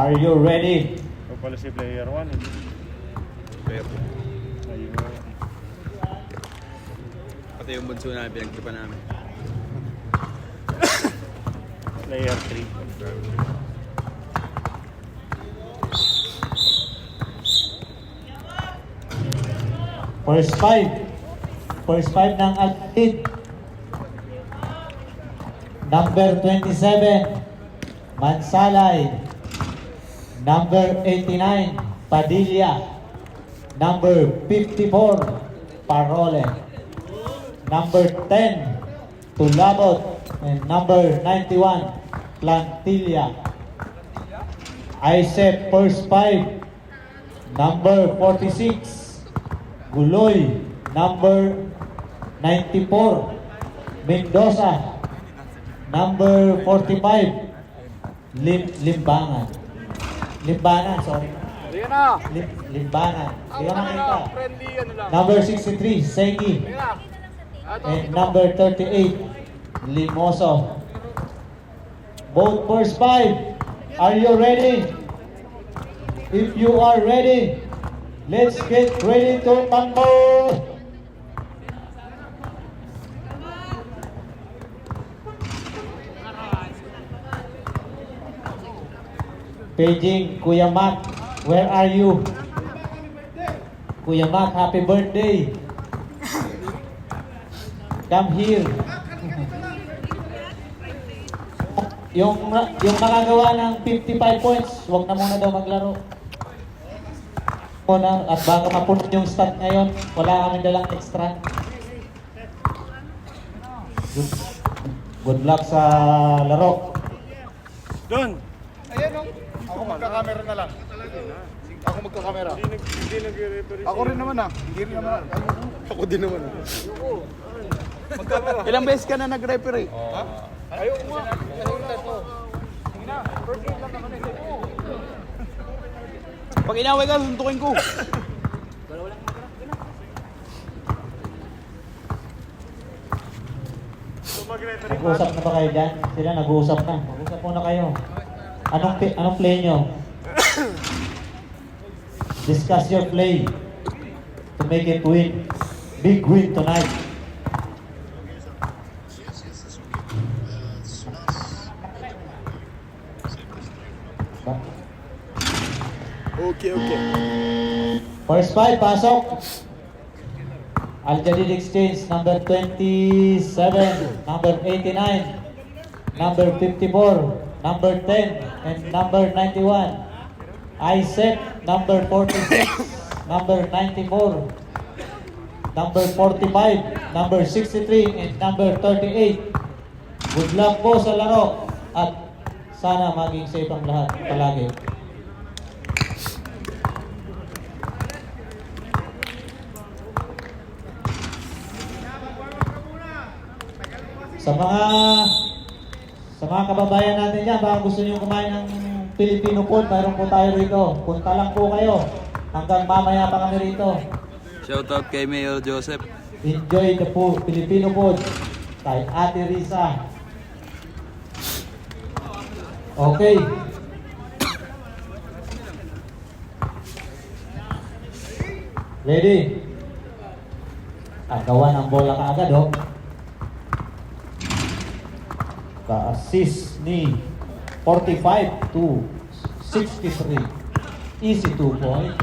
Are you ready? Ito pala si player 1 eh. Player 2. Ayun. Pati yung bunso namin, pinagtripan namin. Player 3. First five. First five ng Altid. Number 27, Mansalay. Number 89, Padilla. Number 54, Parole. Number 10, Tulabot. And number 91, Plantilla. ISEP first five. Number 46, Guloy. Number 94, Mendoza. Number 45, Limbangan. Limbanan, sorry. Ayan na. Limbanan. Hindi ko nakita. Friendly ano lang. Number 63, Segi. Ayan na. And number 38, Limoso. Both first five. Are you ready? If you are ready, let's get ready to rumble. Beijing, Kuya Mac, where are you? Kuya Mac, happy birthday. Come here. Yung makagawa ng 55 points, wag na muna daw maglaro. Muna, at baka mapunod yung stat ngayon. Wala kami dalang extra. Good luck sa laro. Doon! Ayan o. Ako magkakamera na lang. Ako magkakamera. Hindi nag-referee. Ako rin naman ah. Hindi rin naman. Ako din naman. Ilang beses ka na nag-referee? Ha? Ayaw mo. Pag inaway ka, suntukin ko. Nag-uusap na ba kayo dyan? Sila nag-uusap na. Mag-uusap muna kayo. Anong play nyo? Discuss your play to make it win. Big win tonight. Okay. First five, pasok. Al-Jadid Exchange, number 27, number 89, number 54, number 10, and number 91. ISEP, number 46, number 94, number 45, number 63, and number 38. Good luck po sa laro at sana maging safe ang lahat palagi. Sa mga kababayan natin dyan, baka gusto niyo kumain ng Filipino food, mayroon po tayo rito. Punta lang po kayo. Hanggang mamaya pa kami rito. Shoutout kay Mayor Joseph. Enjoy the food, Filipino food. Kay Ate Risa. Okay. Ready? Agawan ang bola kaagad, oh. Ka-assist ni 45 to 63. Easy 2 points.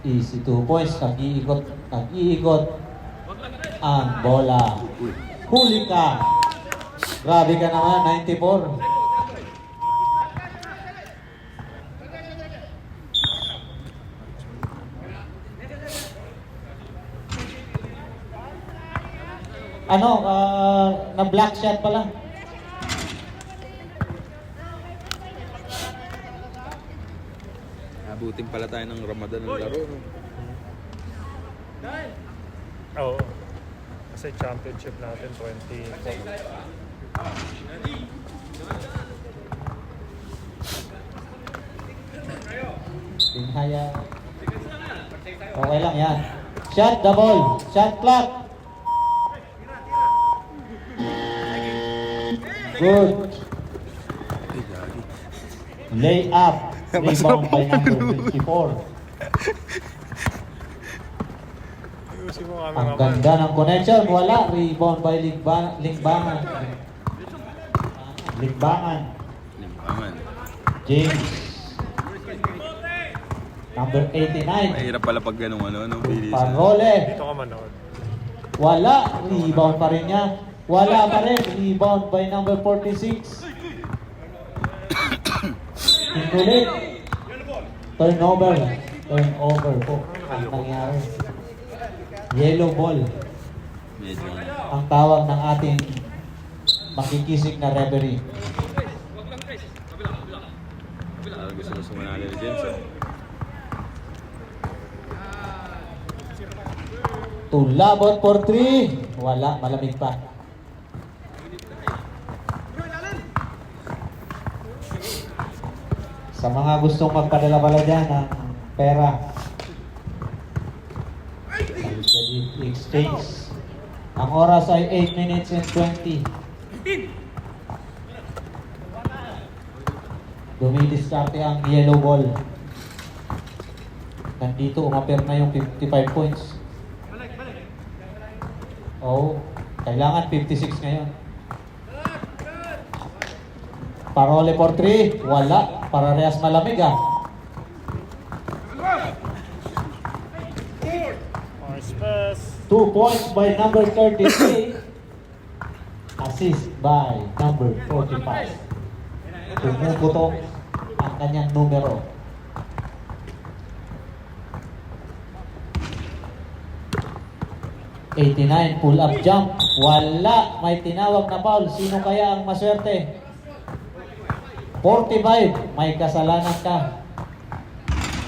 Easy 2 points. Kag-iikot ang bola. Huli ka. Grabe ka naman, 94. Na black shot pala. Abutin pala tayo ng Ramadan ng laro. No? Oo. Kasi championship natin 24. Tinhaya. Okay lang yan. Shot the ball. Shot clock. Good. Lay up. Rebound by number 54. Ayusin mo Ang cameraman. ganda ng connection. Wala. Rebound by Lingbangan. Lingbangan. Limbangan. James. Number 89. Mahirap pala pag ganun ano, no? Bilisan. Parole. Dito ka manood. Wala. Rebound pa rin niya. Wala pa rin. Rebound by number 46. Ingulit. Turnover. Turnover po ang nangyari. Yellow ball Medyo. ang tawag ng ating makikisig na referee. Parang gusto mo sumanali ni James. Eh. Tulabot for 3. Wala. Malamig pa. Sa mga gustong magpadala-bala dyan ng pera, exchange. Ang oras ay 8 minutes and 20. Dumidiskarte ang yellow ball. Nandito, umapir na yung 55 points. Oh, kailangan 56 ngayon. Parole for 3. Wala. Parehas malamig ah. Nice pass. 2 points by number 33. Assist by number 45. Pumuputok ang kanyang numero. '89 pull-up jump. Wala. May tinawag na foul. Sino kaya ang maswerte? 45. May kasalanan ka.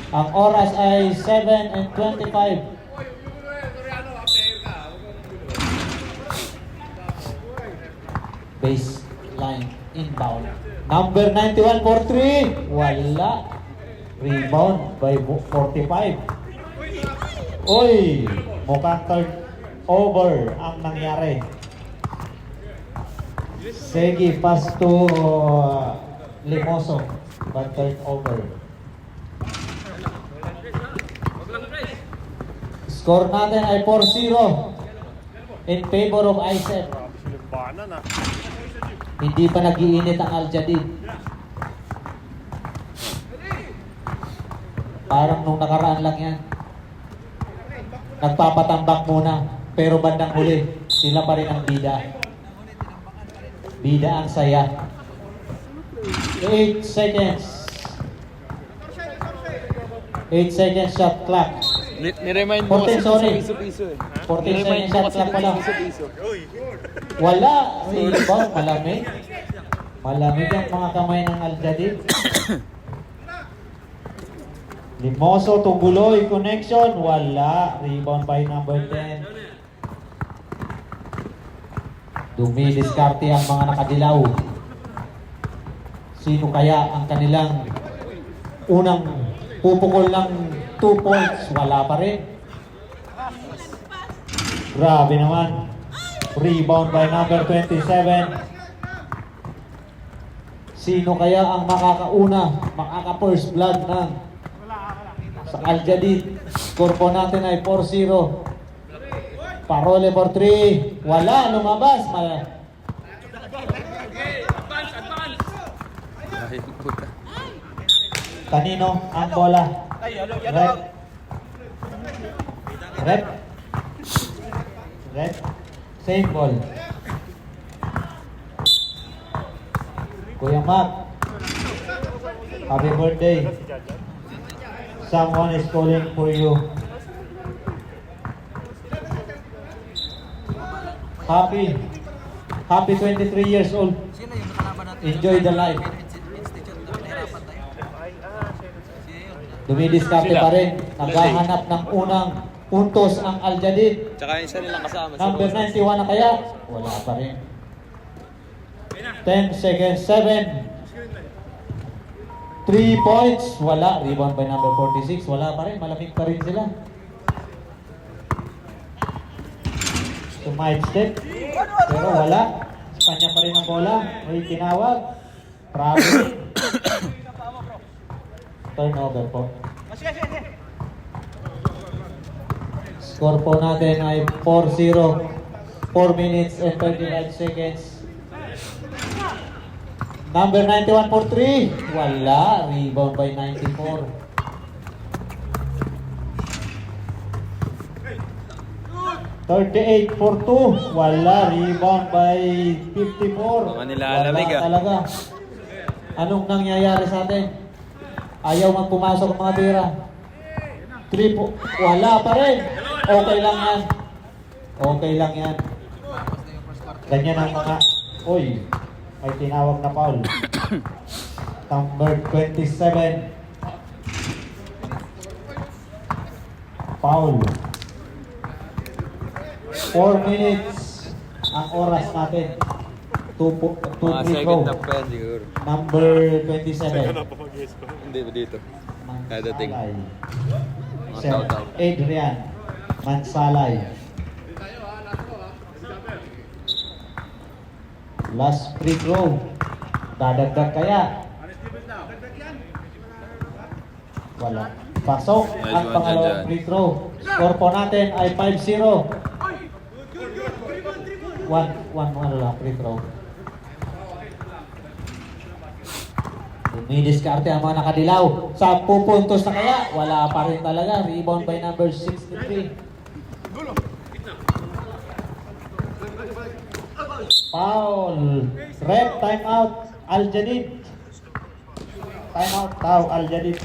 Ang oras ay 7 and 25. Baseline inbound. Number 91 for 3. Wala. Rebound by 45. Oy! Mukhang turnover ang nangyari. Sige, pass to Limoso. But turnover. Score natin ay 4-0 in favor of ISEP. Grabe si Limbanan ah. Hindi pa nag-iinit ang Al-Jadid. Parang nung nakaraan lang yan. Nagpapatambak muna, pero bandang huli, sila pa rin ang bida. Bida ang saya. 8 seconds. 8 seconds shot clock. Ni-remind mo 14, kasi sorry. sa piso-piso eh. 14 seconds shot clock pa lang. Piso-piso. Wala. Rebound, malamig. Malamig ang mga kamay ng Al-Jadid. Limoso, Tuguloy, connection. Wala. Rebound by number 10. Dumidiskarte ang mga nakadilaw. Sino kaya ang kanilang unang pupukol ng 2 points? Wala pa rin. Grabe naman. Rebound by number 27. Sino kaya ang makakauna, makaka-first blood ng sa Al-Jadid? Score po natin ay 4-0. Parole for 3. Wala, lumabas. Ay, puta. Kanino ang bola? Red. Red. Red. Same ball. Kuya Mac. Happy birthday. Someone is calling for you. Happy 23 years old. Enjoy the life. Dumidiskarte pa rin. Naghahanap ng unang puntos ang Al-Jadid. Tsaka yung isa nilang kasama. Number 91 na kaya? Wala pa rin. 10 seconds, 7. 3 points, wala. Rebound by number 46, wala pa rin. Malamig pa rin sila. Sumide step. Pero wala. Sa kanya pa rin ang bola. May tinawag. Traveling. turnover po. Score po natin ay 4-0. 4 minutes and 35 seconds. Number 91 for 3. Wala. Rebound by 94. $38 for 2. Wala. Rebound by 54. Mga nilalamig, Wala talaga. Anong nangyayari sa atin? Ayaw man pumasok ang mga tira. 3 po. Wala pa rin. Okay lang yan. Okay lang yan. Ganyan ang mga... Uy, may tinawag na foul. Number 27. Foul. 4 minutes ang oras natin. 2 Mga free second throw. half pa yan siguro. Number 27. Hindi ba dito? Dadating. Mansalay. Mga Sir tao-tao. Adrian Mansalay. Last free throw. Dadagdag kaya? Wala. Pasok Nice ang one pangalawang dyan. free throw. Score po natin ay 5-0. 1 lang free throw. Dumidiskarte ang mga nakadilaw. 10 puntos na kaya? Wala pa rin talaga. Rebound by number 63. Foul. Rep, time out. Al-Jadid. Time out. Tao, Al-Jadid.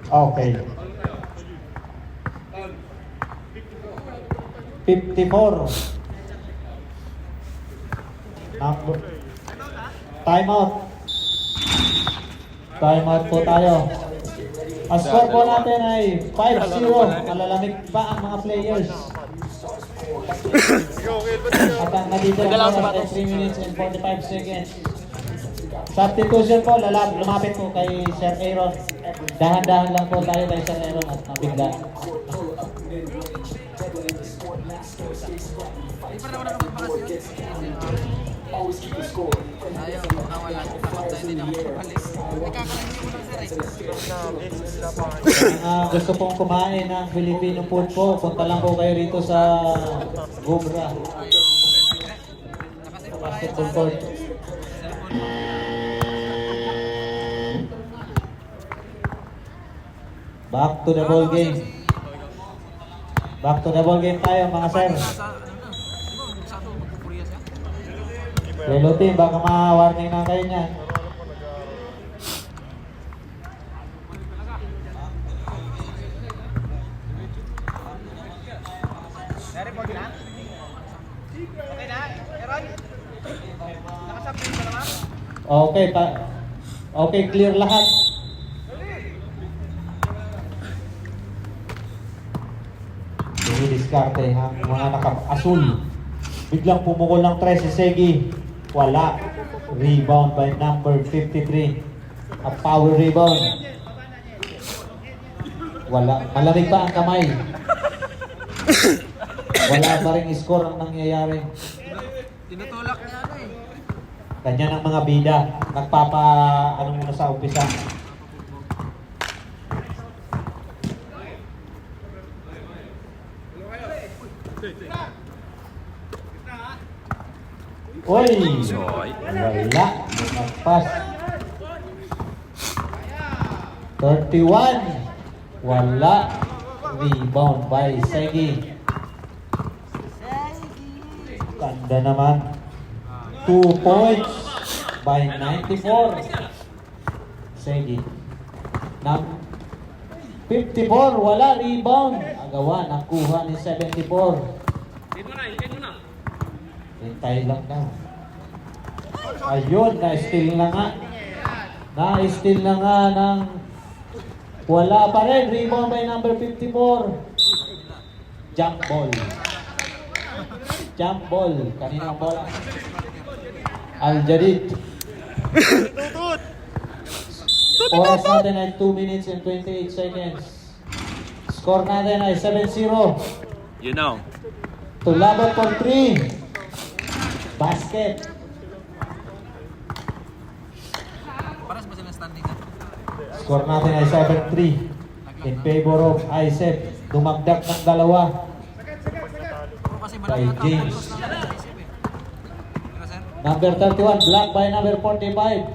Okay. 54. Number. Time out. Time out po tayo. Ang score po natin ay 5-0. Malalamig pa ang mga players. At ang natitira po ay 3 minutes and 45 seconds. Substitution po, lumapit po kay Sir Aaron. Dahan-dahan lang po tayo kay Sir Aaron at mabigla. Gusto pong kumain ng Filipino food po, punta lang po kayo rito sa Gubra. Basketball court. Back to the ball game. Back to the ball game tayo mga sir. Yellow team, baka ma-warning na kayo niyan. Okay, okay, clear lahat. Diskarte ang mga naka-asul. Biglang pumukol ng 13 si Segi. Wala. Rebound by number 53. A power rebound. Wala. Malamig pa ang kamay. Wala pa rin score ang nangyayari. Tinutulak niya ano eh. Ganyan ang mga bida. Nagpapa ano muna sa umpisa. Uy! Wala. Nagpas. 31. Wala. Rebound by Segi. Ganda naman. 2 points by 94. Segi. 54. Wala. Rebound. Agawan. Nakuha ni 74. Hintay lang daw. Ayun, na-steal na nga. Na-steal na nga ng... Wala pa rin. Rebound by number 54. Jump ball. Jump ball. Kanina ang bola. Al-Jadid. Oras natin ay 2 minutes and 28 seconds. Score natin ay 7-0. You know. To laban for 3. Basket. Paras ba sila standing? Score natin ay 7-3 in favor of ISEP. Dumagdag ng dalawa Kasi kay malaki ang James. tapos ng isip eh. Ano, sir? Number 31, blocked by number 45.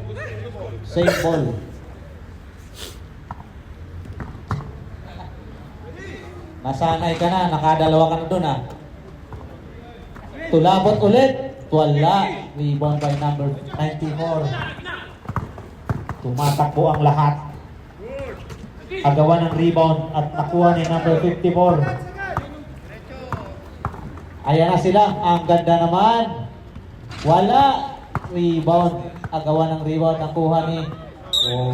Same ball. Nasanay ka na, nakadalawa ka na dun ah. Tulabot ulit. Wala. Rebound by number 94. Tumatakbo ang lahat. Agawan ng rebound at nakuha ni number 54. Ayan na sila. Ang ganda naman. Wala. Rebound. Agawan ng rebound. Nakuha ni... Oh,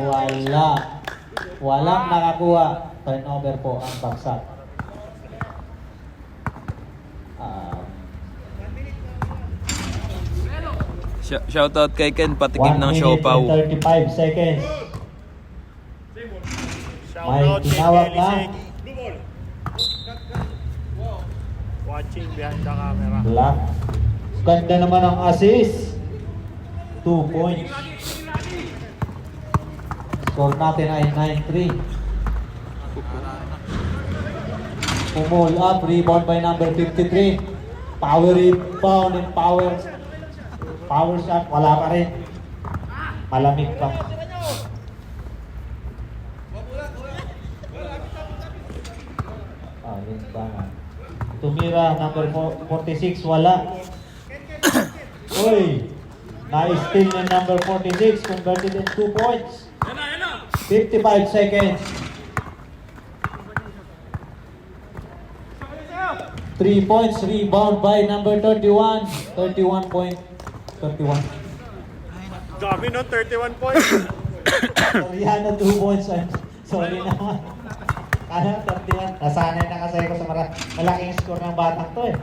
wala. Walang nakakuha. Turnover po ang bagsak. Shoutout kay Ken, 1 patikim ng minute siopaw. and 35 seconds. Shout May out kay tinawag Kelly na. Segi. Watching behind the camera. Black. Ganda naman ang assist. 2 points. Score natin ay 9-3. Pumul up. Rebound by number 53. Power rebound and power shot. Wala pa rin. Malamig pa. Yun ba nga. Tumira number 46. Wala. Uy. Na-steal ng number 46. Converted in 2 points. 55 seconds. 3 points. Rebound by number 31. 31. Dami no, 31 points. Rihanna 2 points. Sorry naman. Ano, 31. Nasanay na kasi ako sa malaking score ng batang to eh.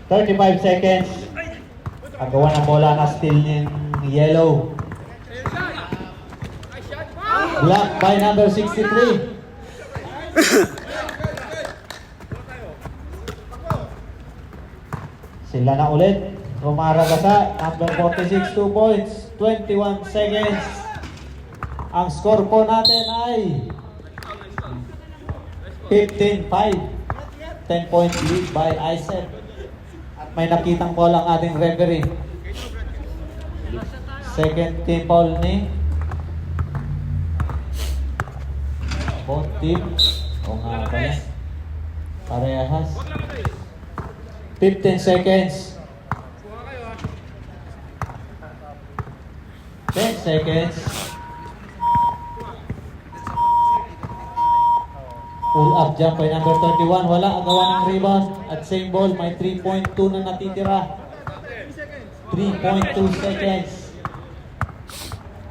35 seconds. Agawa ng bola na steal ng yellow. Blocked by number 63. Sila na ulit. Rumaragasa. Number 46, 2 points. 21 seconds. Ang score po natin ay 15-5. 10 point lead by ISEP. At may nakitang call ang ating referee. Second team foul ni both team. O nga pala. Parehas. 15 seconds. 10 seconds. Pull up jump by number 31. Wala. Agawa ng rebound. At same ball. May 3.2 na natitira. 3.2 seconds.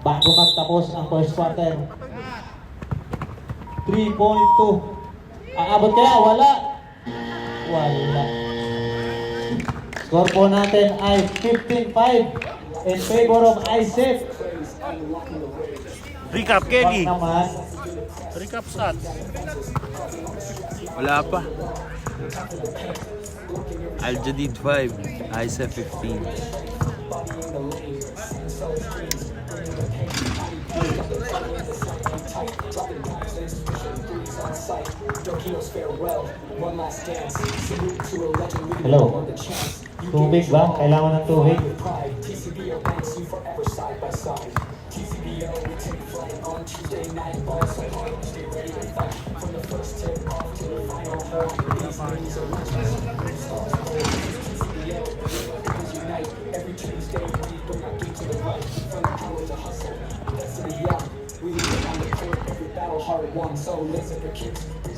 Bago magtapos ang first quarter. 3.2. Aabot kaya? Wala. Wala. Score po natin ay 15-5 in favor of ISEP. Recap, Kelly. Wag naman. Recap stats. Wala pa. Al-Jadid 5, ISEP 15. Hello. Tubig ba? Kailangan ng tubig?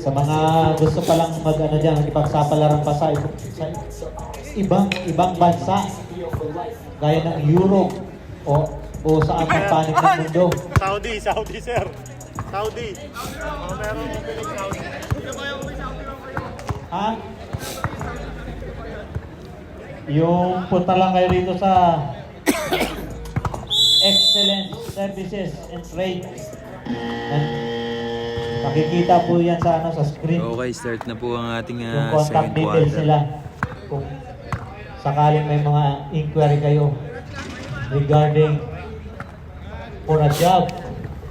Sa mga gusto palang mag-ano dyan, ipagsapalaran pa sa ibang bansa, gaya ng Europe o saan ang panig ng mundo. Saudi, sir. Saudi. Meron opening Saudi. Ha? Yung punta lang kayo dito sa Excellent Services and Trade. And makikita po yan sa sa screen. Okay, start na po ang ating Yung contact second details quarter. nila. Kung sakaling may mga inquiry kayo regarding for a job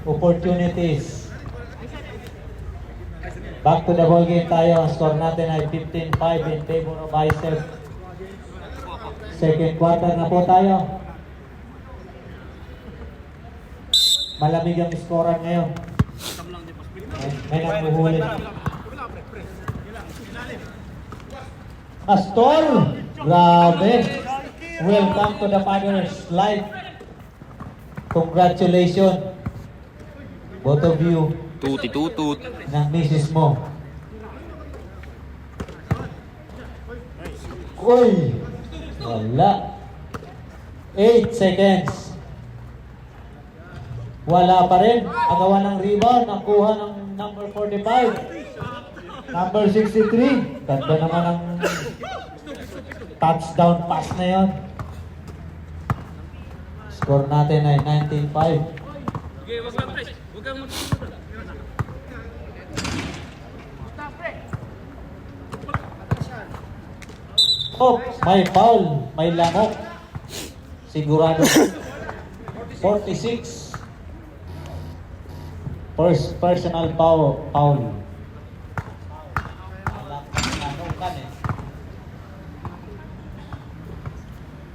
opportunities. Back to the ball game tayo. Ang score natin ay 15-5 in favor of ISEF. Second quarter na po tayo. Malamig ang scorean ngayon. May nanguhuli. Astor! Grabe! Welcome to the Father's Life. Congratulations, both of you, Tuti-tutut. ng misis mo. Uy! Wala. 8 seconds. Wala pa rin. Agawa ng rebound. Nakuha ng number 45. Number 63. Ganda naman ang touchdown pass na yon. Score natin ay 19-5. Oh, may foul. May lamok. Sigurado. 46. First personal foul. Lamukan eh.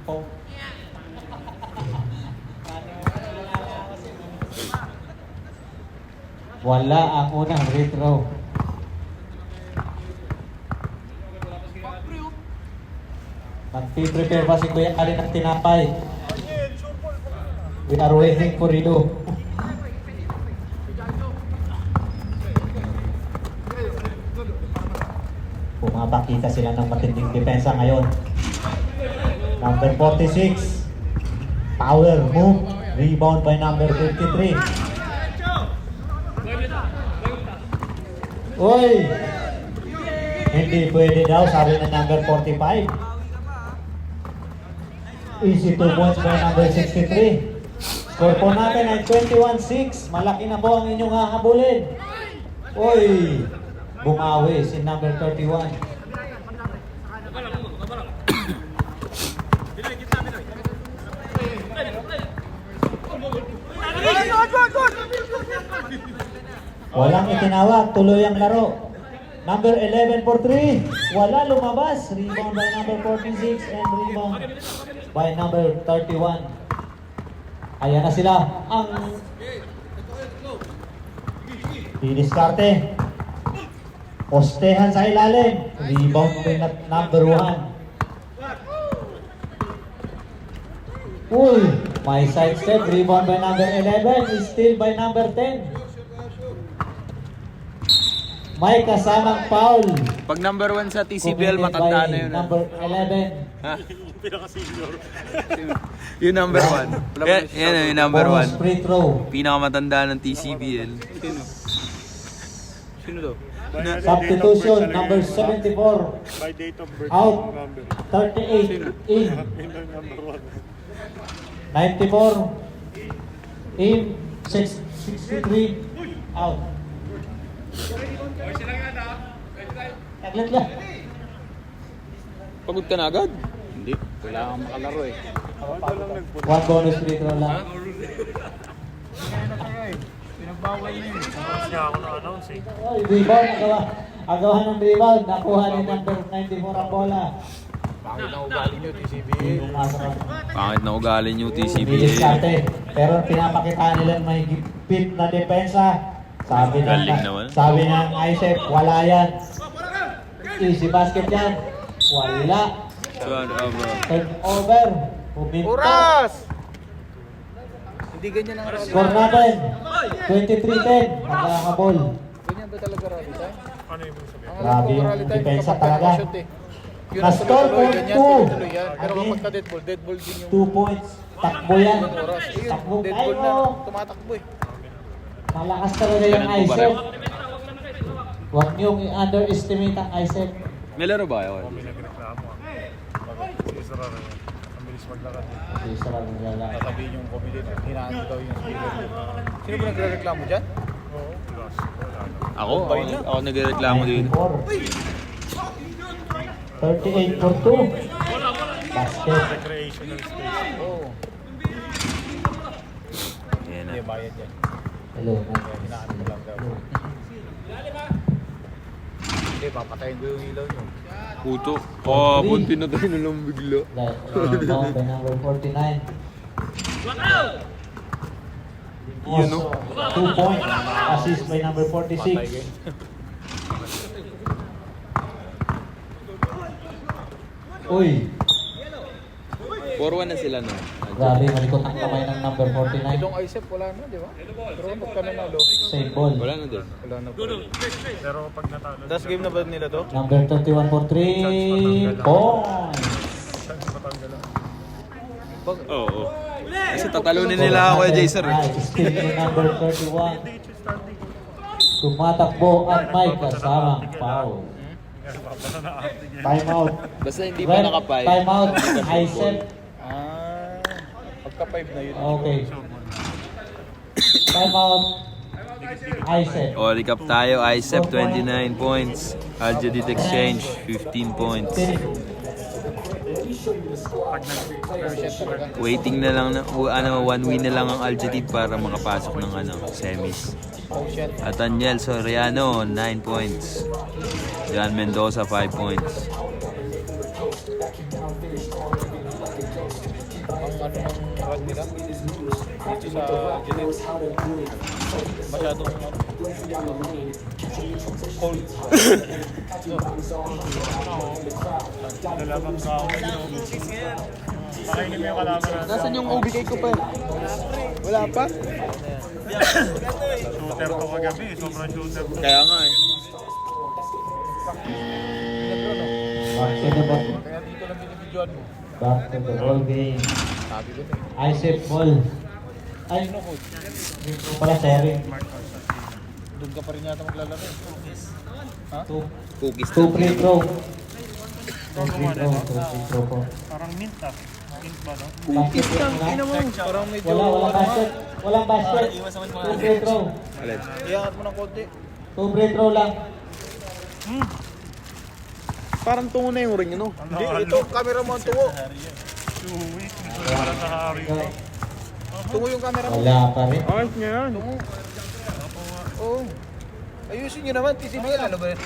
Oh. Wala ang unang free throw. Magpiprepare pa si Kuya Ali ng tinapay. We are waiting for you. Pumapakita sila ng matinding depensa ngayon. Number 46. Power move. Rebound by number 53. Uy! Hindi pwede daw, sabi ng number 45. Easy 2 points by number 63. Score po natin ay 21-6. Malaki na po ang inyong hahabulin. Uy! Bumawi si number 31. Walang itinawag, tuloy ang laro. Number 11 for 3. Wala, lumabas. Rebound by number 46 and rebound by number 31. Ayan na sila. Ang didiskarte. Postehan sa ilalim. Rebound by number 1. Uy, may sidestep. Rebound by number 11. Steal by number 10. May kasamang foul. Pag number 1 sa TCBL, Committed matanda by na yun. number 11. Ha? Pinaka-senior. Yung number 1. Yan yung number Bonus 1. free throw. Pinakamatanda ng TCBL. Sino to? Substitution, number 74. By date of birth. Out. Number. 38 in. Yun ang number 1. 94 in. 63 out. Taglit lang. Pagod ka na agad? Hindi. Kailangan makalaro eh. One bonus free throw lang. Pinagbawal niya eh. Tapos niya ako na-announce eh. Oh, rebound. Agawan ng rebound. Nakuha ni number 94 ang bola. Bakit na ugali niyo, TCB? Pangit na ugali niyo TCBL. Didiskarte. Pero pinapakita nila may gipit na depensa. Sabi Galing naman. Sabi ng ISEF, wala yan. Easy basket yan. Wala. So, Turnover. Puminta. Oras! Hindi ganyan ang rally. Score natin. 23-10. Magkakabol. Ganyan ba talaga rally tayo? Ano yung sabihin? Ang Grabe alam ko, yung rally time, depensa kapag talaga. shoot eh. Yun ang Na-score tuloy-tuloy, for ganyan, 2. tuloy-tuloy yan. Pero Again. kapag ka dead ball din yung 2 points. Takbo yan. oras. Eh, yun, Takbo dead ball na, kayo. tumatakbo eh. Malakas talaga yung Ganun po ba ISEF. rin? Huwag niyong i-underestimate ang ISEF. may laro ba ako? Pinagreklamo ah. Bakit? Isra rin. Ang bilis maglakad eh. Hindi sa lang nilalaki. Tatabihin yung comedy, hinaan daw yung speaker. Sino ba nagre-reklamo dyan? Oo, plus. Wala na. Ako nagreklamo dito. 38 for 2. Basket. Recreational space. Oo. Ayan na. Hindi, bayad yan. Hello. Hinaan mo lang daw. Hindi, papatayin ko yung ilaw nyo. Puto. Oh, bunti na tayo na lang bigla. Rebound by number 49. Yun, no? 2 points. Assist by number 46. Uy, 4-1 na sila, no? grabe, malikot ang kamay ng number 49. Itong ISEP wala na, di ba? Pero pagka nanalo, Same ball. Wala na din. wala na po. Pero pag natalo, Last game na ba nila to? Number 31 for 3 points. chance matanggal lang. Oo. Kasi tatalunin nila ako kay Jason. Still ni number 31. Tumatakbo at may kasamang foul. Time out. Basta hindi pa nakapay. Time out. ISEP. Ah, pagka 5 na yun. Okay. Time out. ISEP. O, recap tayo. ISEP 29 points. Aljadid Exchange 15 points. Waiting na lang na, one win na lang ang Aljadid para makapasok ng semis. At Aniel Soriano 9 points. John Mendoza 5 points. Ang ano ng run nila? Dito sa Jadid. Masyadong cold. Dalawang kao. Pakinig mo yung kalaban natin. Nasaan yung OBK ko pa? Wala pa? Shooter to kagabi, sobrang shooter. Kaya nga eh. Back to the ball. Kaya dito lang binibidyoan mo. Back to the ball game. Sabi ko na eh. ISEP ball. Ay, no, coach. Dito pala, sorry. Doon ka pa rin yata maglalaro. Ha? Cookies. 2 free throw. 2 free throw. 2 free throw po. Parang mint ah. Mint ba no? Basket lang. Parang medyo... Walang basket. Walang basket. 2 free throw. Iangat mo ng konti. 2 free throw lang. Parang tungo na yung ring, no? Hindi, ito, camera mo ang tungo. Chewy. Wala sa hari ko. Tungo yung camera mo. Wala pa rin. Ayos niya yan. Tungo. Oo. Ayusin nyo naman, TCBL, ano ba yun?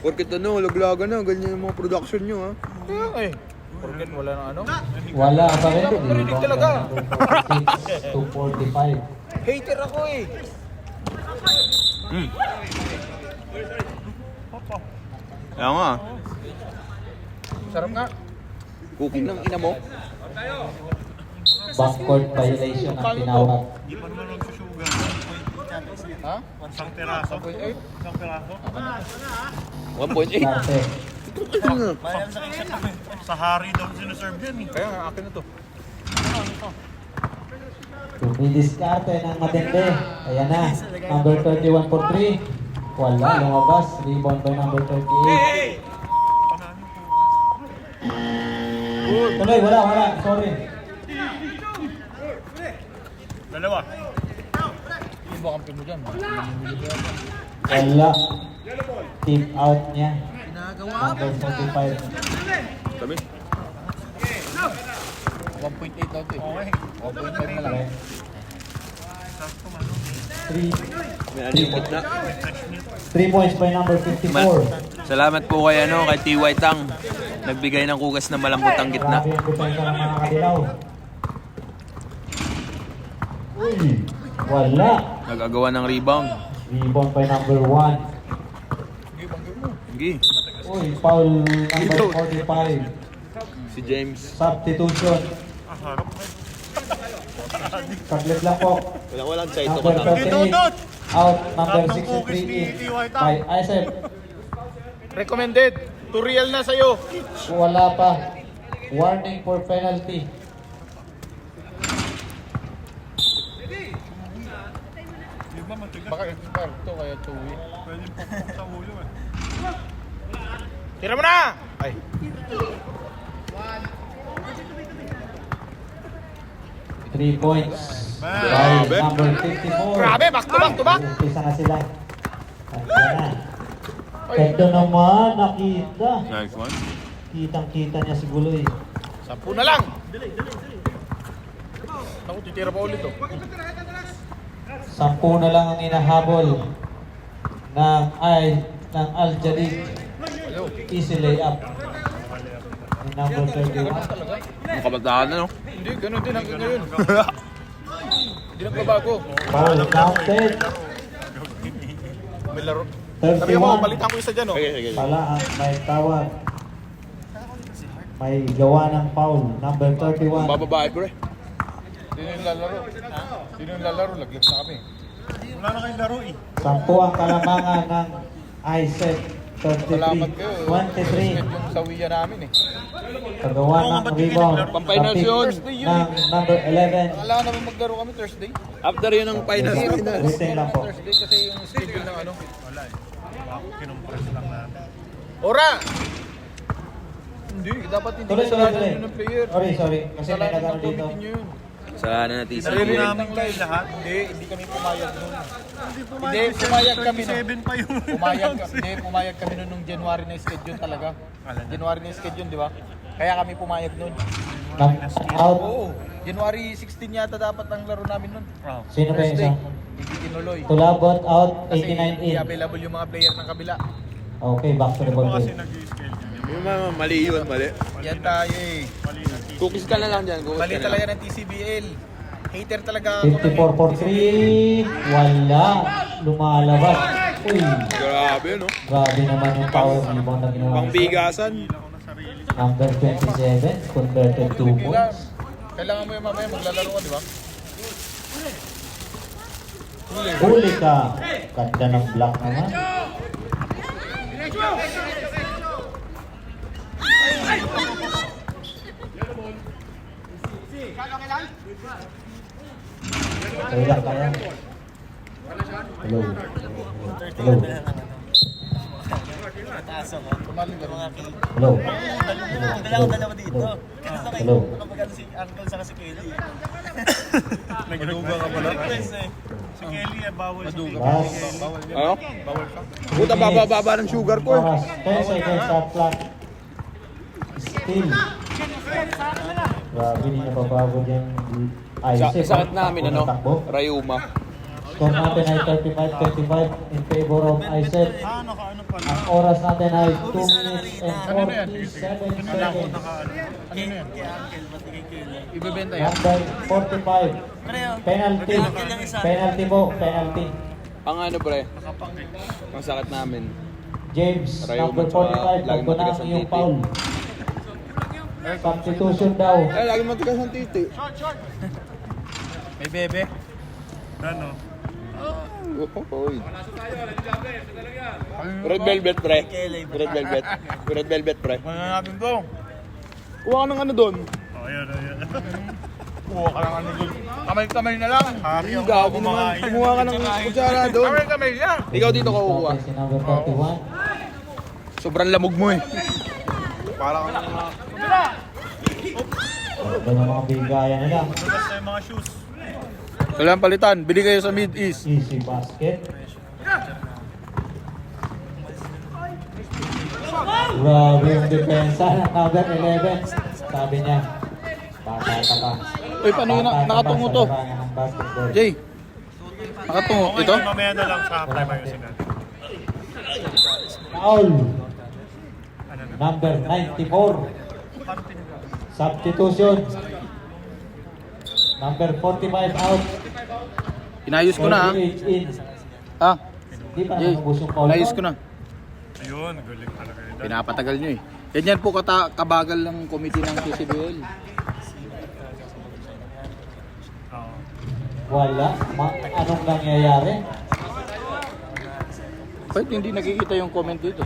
Porkit laglaga na. Ganyan yung mga production nyo, ha? Kaya nga eh. Porket wala na ano? Wala pa rin. Wala pa rin talaga. 245. Hater ako eh. Kaya nga. Sarap nga. Cookie ng ina mo. Backcourt violation ang tinawag. Hindi pa naman magsusugar. Ha? Isang peraso. 1.8? Isang peraso. 1.8. Darte. Sa hari daw sinuserve yan eh. Kaya nga, akin na to. Dumidiskarte ng matindi. Ayan na. Number 31 for 3. Wala, lumabas. Rebound by number 38. Tuloy, wala. Sorry. Dalawa. Hindi ba kampi mo dyan? Wala. Tip out niya. Number 45. Kami. 1.8 daw to eh. Okay. 1.5 na lang. Sakto man. 3 May animot na. 3 points by number 54. Salamat po kay kay T.Y. Tang. Nagbigay ng kugas na malambot ang gitna. Grabe ang depensa ng mga kadilaw. Uy, wala. Nagagawa ng rebound. Rebound by number 1. Sige. Uy, foul number 45. Si James. Substitution. Ah, harap. Saglit lang po. Walang side Number 38. Out. Number 63 in. By ISEP. Recommended. Tutorial na sa'yo. Wala pa. Warning for penalty. Di ba matigas? Baka expire to kaya tuwi. Pwede pupok sa ulo eh. Tira mo na! Ay. 3 points. Man. By number 54. Grabe, back to back to back. Umpisa na sila. Ayan na. Ito naman, nakita. Nice one. Kitang-kita niya si Guloy. 10 na lang. Ako, titira pa ulit oh. 10 na lang ang inahabol ng Al Jadid. Easy layup. Ni number 31. Ang kabataan na, no? Hindi, ganun din hanggang ngayon. Hindi nagbabago. Foul counted. May laro. Sabi mo, 31. palitan ko isa dyan oh. Pala ang may tawag. May gawa ng foul. Number 31. Bababae, pre. Sino yung lalaro? Sino yung lalaro? Laglag na kami. Wala na kayong laro eh. 10 ang kalamangan ng Isaac. Salamat kayo. 33. Yung sawiya namin eh. Paggawa ng rebound. Pang-finals yun. Ng number 11. Wala naman maglaro kami Thursday. After yun ang finals. Retain lang po. Thursday kasi yung schedule ng ano. Wala eh. Kinumpres lang natin. Ora! Hindi, dapat hindi Tuloy, tuloy, kasalanan tuloy. yun ng player. Sorry. Kasi may Kasalanan ng nagano dito. committee nyo yun. Kasalanan natin sa Naririnig namin kayo lahat? Hindi kami pumayag nun. Hindi, pumayag kami nun. 7 pa yung... Pumayag kami nun nung January na schedule talaga. January na schedule, di ba? Kaya kami pumayag nun. Out. Oo, January 16 yata dapat ang laro namin nun. Sino ba yung isa? Hindi tinuloy. Tulabot out. Kasi 89 hindi in. available yung mga player ng kabila. Okay, back to the ball game. Yung mali yun, mali. Yan tayo eh. Cookies ka na lang dyan. Cookies Mali ka na talaga lang. ng TCBL. Hater talaga ako. 54 for 3. Wala. Lumalabas. Uy. Grabe, no? Grabe naman yung power rebound na ginawa. Pangbigasan. Number 27. Converted 2 points. Kailangan mo yung mamaya maglalaro ka, di ba? Huli ka. Ganda ng block naman. Kaya. Hello. Hello. Tumaling ka rin. Hello. Dalawa dito. Hello. Kapag si Uncle sa si Kelly. Maduga ka pala. Si Kelly bawal sa Bas. Ano? Puta, bababa ng sugar ko eh. Oras. 10 seconds shot clock. Still. Grabe, hindi nababago yung Isaac. Sakit namin, ano? Takbo. Rayuma. Score natin ay 35-25 in favor of Isaac. Ang oras natin ay 2 minutes and 47 seconds. Ibebenta yan. Number 45. Penalty. Penalty po. Penalty. Ang ano, pre? Ang sakit namin. James, Rayuma, number tsaka 45. lagi Pagbo na matigas ang ang iyong titi. foul. Substitution daw. Eh, lagi matigas ang titi. May bebe. Oy. Red velvet, pre. Red velvet. Red velvet, pre. Kuha na natin to. Kuha ka ng ano doon. Kuha ka lang ano dun. Kamay-kamay na lang. Hindi, gago naman. Kumuha ka ng kutsara doon. Kamay-kamay lang. Ikaw dito ka kukuha. Si number 41. Sobrang lamog mo eh. Parang Ito na mga bigayan nila. kailangan palitan. Bili kayo sa Mid-East. Easy basket. Grabe yung depensa ng number 11. Sabi niya, bata ka pa. Uy, paano yun? Bata ka pa Nakatungo sa to. larangan ng basketball. Jay. Nakatungo. Ito? Mamaya na lang sa primary sila. Foul. Number 94. Substitution. Number 45 out. Inayos ko na ha. 48 in. Ha? Di pa Jay, naman yung foul. inayos ko na. Ayun, galing talaga yun. Pinapatagal nyo eh. Ganyan po kabagal ng committee ng TCBL. Oo. Wala. Anong nangyayari? Bakit hindi nakikita yung comment dito?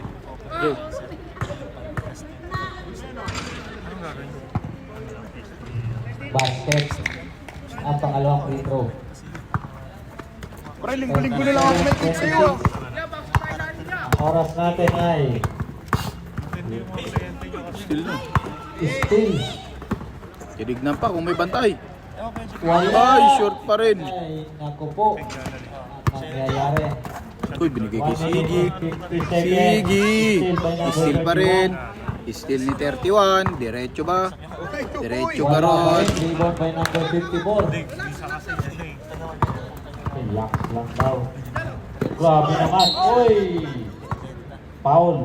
Jay. Basket. Ang pangalawang free throw. Pre, linggo-linggo na lang ako may tweet sa'yo ah. Ang oras natin ay Still na. still. Tinignan pa kung may bantay. Wala. Ay, short pa rin. Ay, naku po. Ang nangyayari. Uy, binigay kay 1 Sigi. minute and 50 seconds. Sigi! Still by number Still pa rin. Steal ni 31. Diretso ba? Diretso ba ron? Rebound by number 54. Hindi sa kasi siya eh. Relax lang daw. Grabe naman. Uy! Foul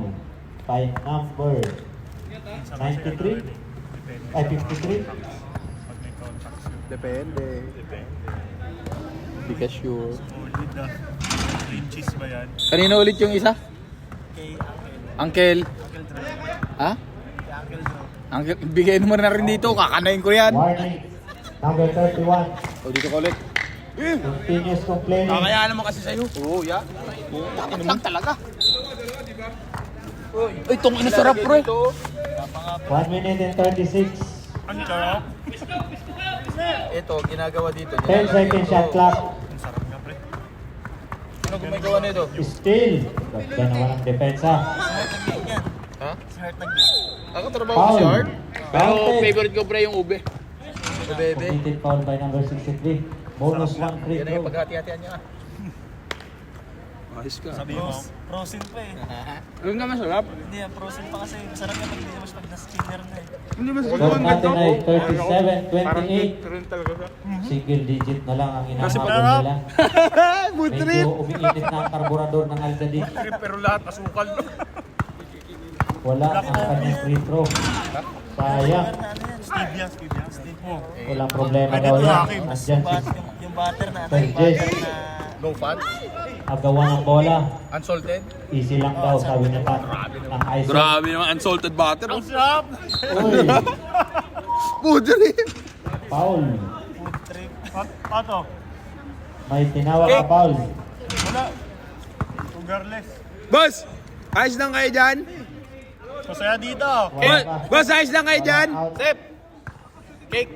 by number 93. Ay, 53. Pag may contacts yun. Depende. Hindi ka sure. Solid ah. Green cheese ba yan? Kanina ulit yung isa? Kay Uncle. Uncle Drew. Ha? Kay Uncle Drew. Uncle, bigyan mo na rin dito. Kakanain ko yan. Warning. Number 31. O dito ka ulit. Continuous complaining. Kaya naman kasi sa'yo. Oo, ya. Takot lang talaga. Uy, itong ano sarap, bro. 1 minute and 36. Ang sarap. Ito, ginagawa dito. 10 seconds shot clock. Ang sarap nga pre. Sino gumagawa nito? Still. Ganda naman ang depensa. Ha? Smart nag Ako trabaho Foul. ko si Art. Pero Counted. favorite ko pre yung ube. Bebe. Completed foul by number 63. Bonus 1 free Yan na yung throw. paghati-hatian niya. Ayos ka. Sabi mo, prosin pa eh. Yung nga masarap. Hindi yan, prosin pa kasi masarap yan pag hindi naman pag nas-chinner na eh. Hindi Score natin ay 37-28. Mhm. Single digit na lang ang Kasi hinahabol parang- nila. Medyo umiinit na ang karburador ng Aldadi. Pero lahat asukal. Wala ang kanyang free throw. Sayang. Na ano yan, stevia. Stevia. Walang problema Pwede daw ito yan. akin. Nandyan si Yung butter na ano, Sir yung Jess. butter na... Low fat? agawa ng bola. Unsalted? Easy lang daw, sabi ni Pat. Ng ice. Grabe naman, unsalted butter. Ang sarap. Uy, Puder eh. foul. Food trip. Pato. May tinawag na foul. Wala. Sugarless. Boss! Ayos lang kayo dyan? Masaya dito. Wala pa. Boss, ayos lang kayo dyan? Out. Sep! Cake!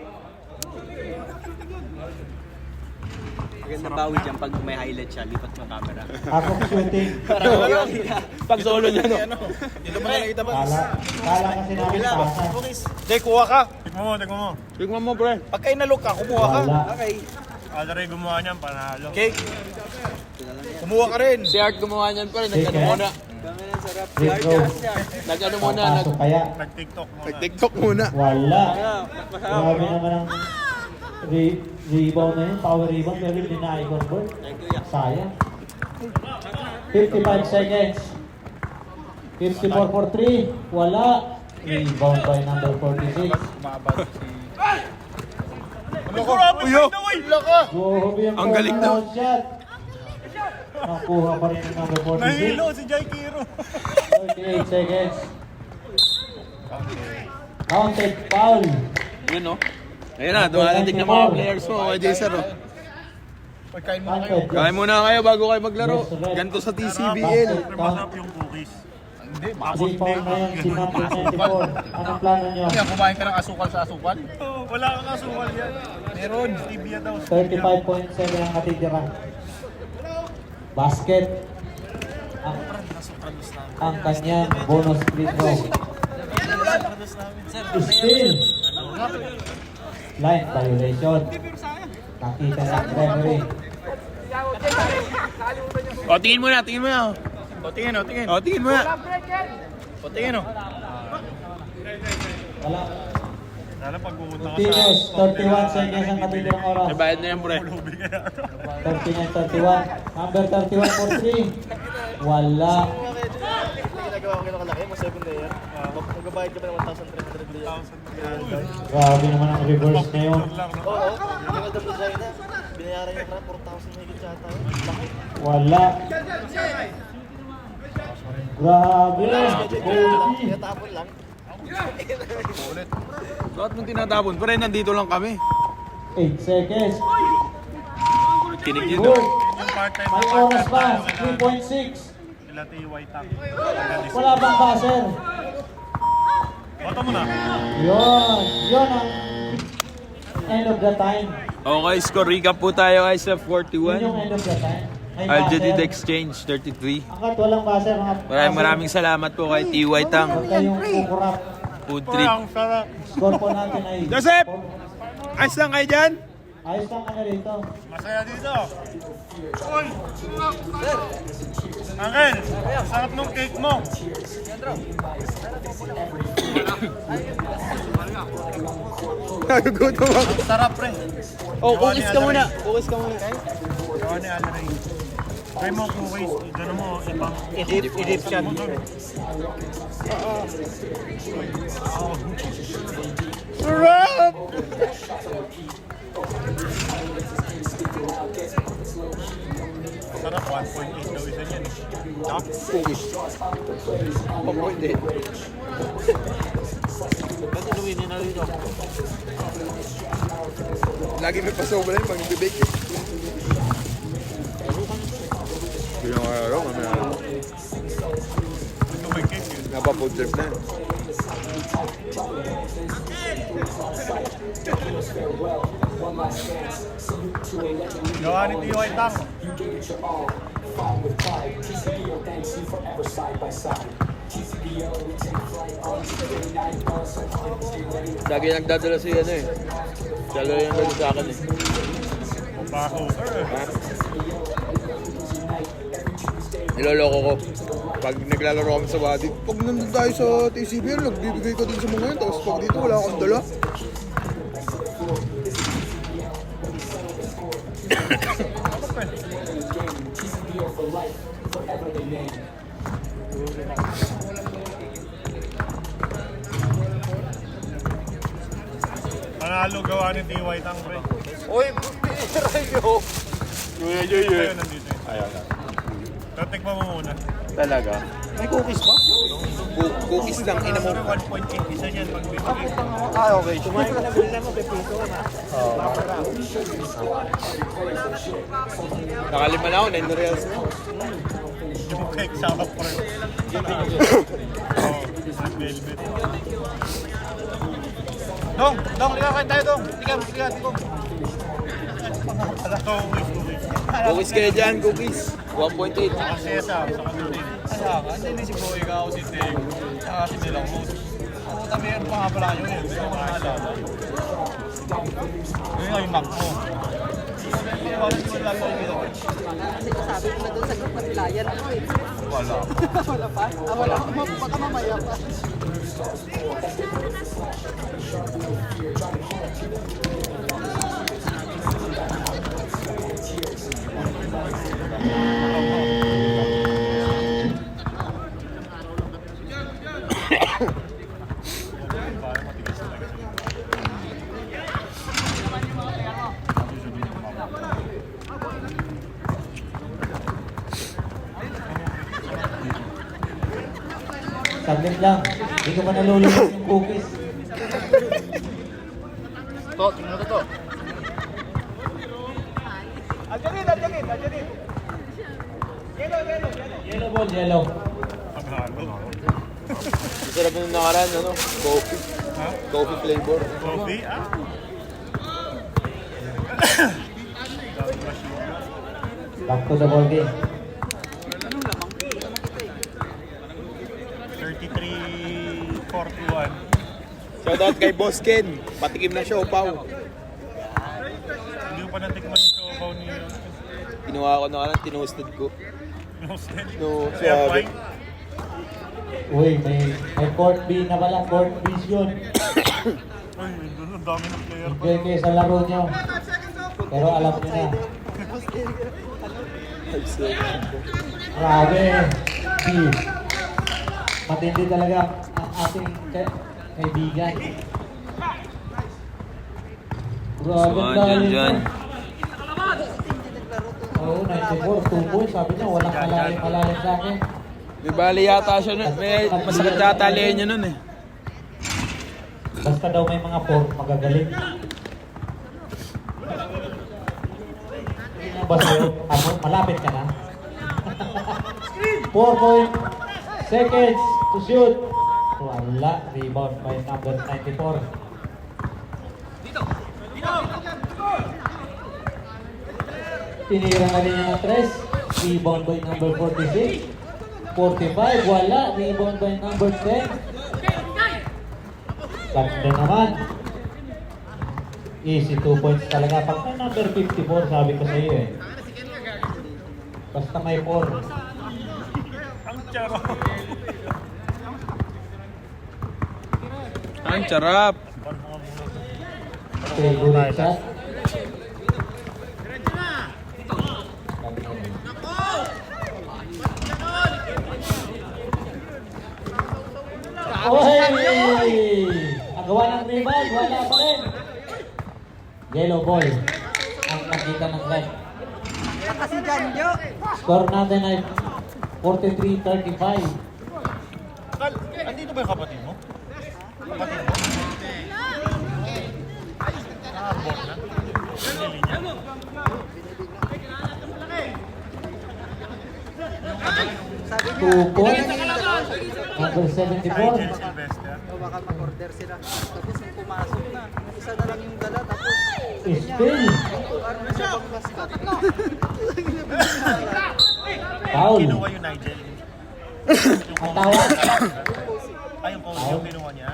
Maganda bawi dyan pag may highlight siya, lipat yung camera. Ako shooting. Pag solo niya, no? Dito mo na nakita ba? Kala kasi namin pasa. Hindi, kuha ka. Tignan mo. Tignan mo, pre. Pagka inalok ka, kumuha ka. Wala. Alari gumawa niyan, panalo. Cake! Kumuha ka rin. Si Art gumawa niyan, pre. Sige. Nag-ano muna. Free throw. Nag-ano muna. Papasok kaya. Nag-tiktok mo. Nag-tiktok muna. Wala. Grabe naman ang rebound na yun. Power rebound. Pero hindi na i-convert. Sayang. 55 seconds. 54 for 3. Wala. Rebound by number 46. Umabad si... Uyo! Gohobi Ang galing daw. shot. Nakuha pa rin ng number 46. Nahilo si Jai Kiro. 38 seconds. Counted foul. Yun, no? Ayun na, dumalating ng mga players mo. Kay Jason, no? Pagkain mo na kayo. Kain muna kayo bago kayo maglaro. Ganito sa TCBL. Masarap yung cookies. Hindi, Hindi foul na yan si number 94. Anong plano nyo? Kaya kumain ka ng asukal sa asukal? Oh, wala kang kasukal yan. Meron. Stevia daw. 35.7 ang katitira. Basket. Ang kanyang bonus free throw. Still. Line violation. Nakita ng referee. O, tingin mo na, tingin mo na. O, tingin o, tingin. O, tingin mo na. O, tingin o. Wala. Lalo pag pupunta ka Continuous. 31 seconds ang katitirang oras. May bayad na yan, pre. Lubi kaya. 39-31. Number 31 for 3. Wala. Ginagawa ko kalaki, mo 7 na yan. Magbabayad ka pa ng 1,300 na yan. Grabe naman ang reverse na yun. Oo, yung double dry na. Binayaran niya para 4,000 na higit yata. Laki. Wala. Grabe. Kobe. Kaya tapon lang. Bakit mong tinatapon? Pre, nandito lang kami. 8 seconds. Kinig yun, Good. Yung part-time May oras pa. 3.6. Sila TY Tang. Wala bang buzzer? Boto mo na. Yun. Yun ang end of the time. Okay, score recap po tayo guys sa Yun 41. yung end of the time. May Aljadid buzzer. Exchange 33. Angkat walang buzzer mga Maraming salamat po kay TY Tang. Huwag kayong kukurap. Food Uy, trip. ang sarap. Score po natin ay... Joseph! Ayos lang kayo dyan? Ayos lang kami rito. Masaya dito. Uy! Uncle, sarap nung cake mo. Nagugutom ako. Sarap pre. Oh, cookies ka muna. Cookies ka muna. Gawa ni Alray. Try mo cookies. Gano'n mo ibang... Idip siya. Sarap! Sarap, 1.8 daw isa niyan. Cookies. Pabuhin din. Kasi gawin niya na rito. Lagi may pasobra yun pag bibake. Bilang araw, mamaya araw. Ito may cake yun. Napafood trip na. Gawa ni Tio ay tang. Lagi nagdadala si ano eh. Dala yung dala sa akin eh. Bako. Niloloko ko. Pag naglalaro kami sa Wadi, pag nandun tayo sa TCBL, nagbibigay ko din sa mga yun. Tapos pag dito, wala akong dala. Panalo gawa ni Tio ay tang pre. Uy, try nyo. Ayun, nandito yun. Ayaw na. Tatikman mo muna. Talaga? May cookies ba? Cookies lang, ina mo. 1.8 isa niyan pag bibigay. Ah, okay. Sumayin ka na bilhin mo, pepiso na. Nakalima na ako, 9 reals na. Yung cake sarap pre. Oh, black velvet. Dong, liga kain tayo dong. Liga, tingko. Ito, cookies. Cookies kayo dyan, cookies. 1.8. Kasi sa kanila. Asaka, hindi si Boy ka o si Teng. Saka si Nilang Mood. Ako kami yung mga pala yun eh. Hindi ko maalala. Yun nga yung Mac mo. Hindi ko alam kung lalo yung Kasi sabi ko na doon sa group na flyer mo eh. wala. Wala pa? Ah, wala. Baka mamaya pa. Saglit lang. Hindi ko pa nalulunod yung cookies. To, tingnan mo to. Yellow ball, yellow. Paghalo. Sarap nung nakaraan, ano? Coffee. Ha? Coffee flavor. Coffee? Ah? Back to the ball game. 33-41. Shoutout kay Boss Ken. Patikim na siya, Pau. Hindi ko pa natikman yung sobaw ni Kinuha ko na kanan, tinoasted ko. Roasted. No, Kaya suave. fine. Uy, may court B na pala. Court vision. Uy, doon ang dami ng player pa. Enjoy kayo sa laro nyo. Pero alam nyo na. Grabe. Steve. Matindi talaga ang ating kaibigan. Grabe So, dahil andyan dyan. Oo, 94, 2 points. Sabi niya, walang malalim sa akin. May bali yata siya nun. May masakit yata liyan niya nun eh. Basta daw may mga 4, magagaling. Ano ba sa'yo? Malapit ka na? 4 seconds to shoot. Wala. Rebound by number 94. Tinira na rin yung 3. Rebound by number 46. 45. Wala. Rebound by number 10. Ganda naman. Easy 2 points talaga. Pag may number 54, sabi ko sa iyo eh. Basta may 4. Charo. Ang charap. Okay, good shot. Oy! Ang gawa ng rebound, wala pa rin. Yellow ball. Ang nakita ng red. Kasi dyan, yo. Score natin ay 43-35. Kal, andito ba yung kapatid mo? Kapatid mo? Nakabot na? Binili niya? Sabi niya, 2 points. tinignan niya yung dalawa. Number 74. Nigel Sylvester. O baka mag-order sila. Tapos nung pumasok na, isa na lang yung dala. Tapos sabi niya, Still. parang nasa basket. Foul. Kinuha yung Nigel. Ang tawag. Ay, yung coach yung kinuha niya.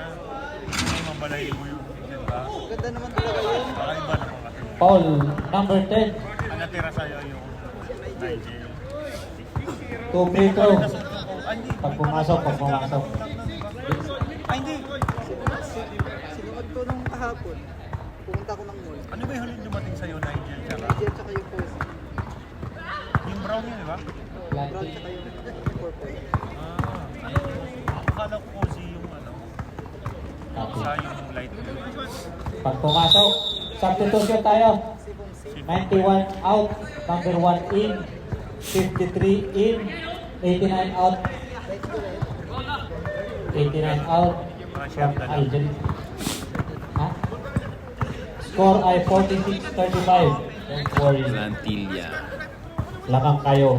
Ay, mabalay mo yung diba? Ganda naman talaga yun. Baka iba na po kasi. Foul. Number 10. Ang natira sa'yo yung Nigel. 2 free throw. Ay, hindi. Pag pumasok. Ay, hindi. Sinunod ko nung kahapon. Pumunta ko ng mall. Ano ba yung huling dumating sa'yo, Nigel? Tsaka? Nigel tsaka yung post. Yung brown yun, di ba? Brown tsaka yung purple. Akala ko si yung ano, sa yung light blue. Pag pumasok. Substitution tayo. 91 out. Number 1 in. 53 in. 89 out. 89 out. From Algeria. Ha? Score ay 46-35. Don't worry. Plantilla. Lakang kayo.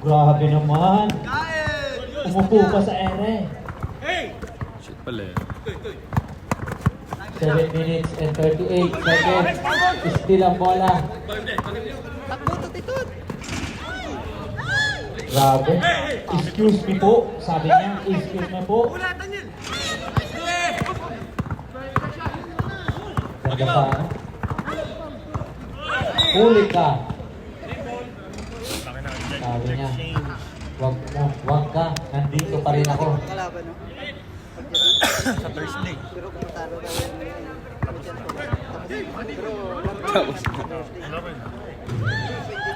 Grabe naman. Umupo pa sa ere. Shit pala eh. 7 minutes and 38 seconds. Still ang bola. Takbo, tutitut! Grabe. Excuse me po. Sabi niya, excuse me po. Ganda pa. Huli ka. Sabi niya, wag ka. Nandito pa rin ako. Kalaban, no? Sa Thursday. Pero kung talo daw yung pero laro sa Thursday.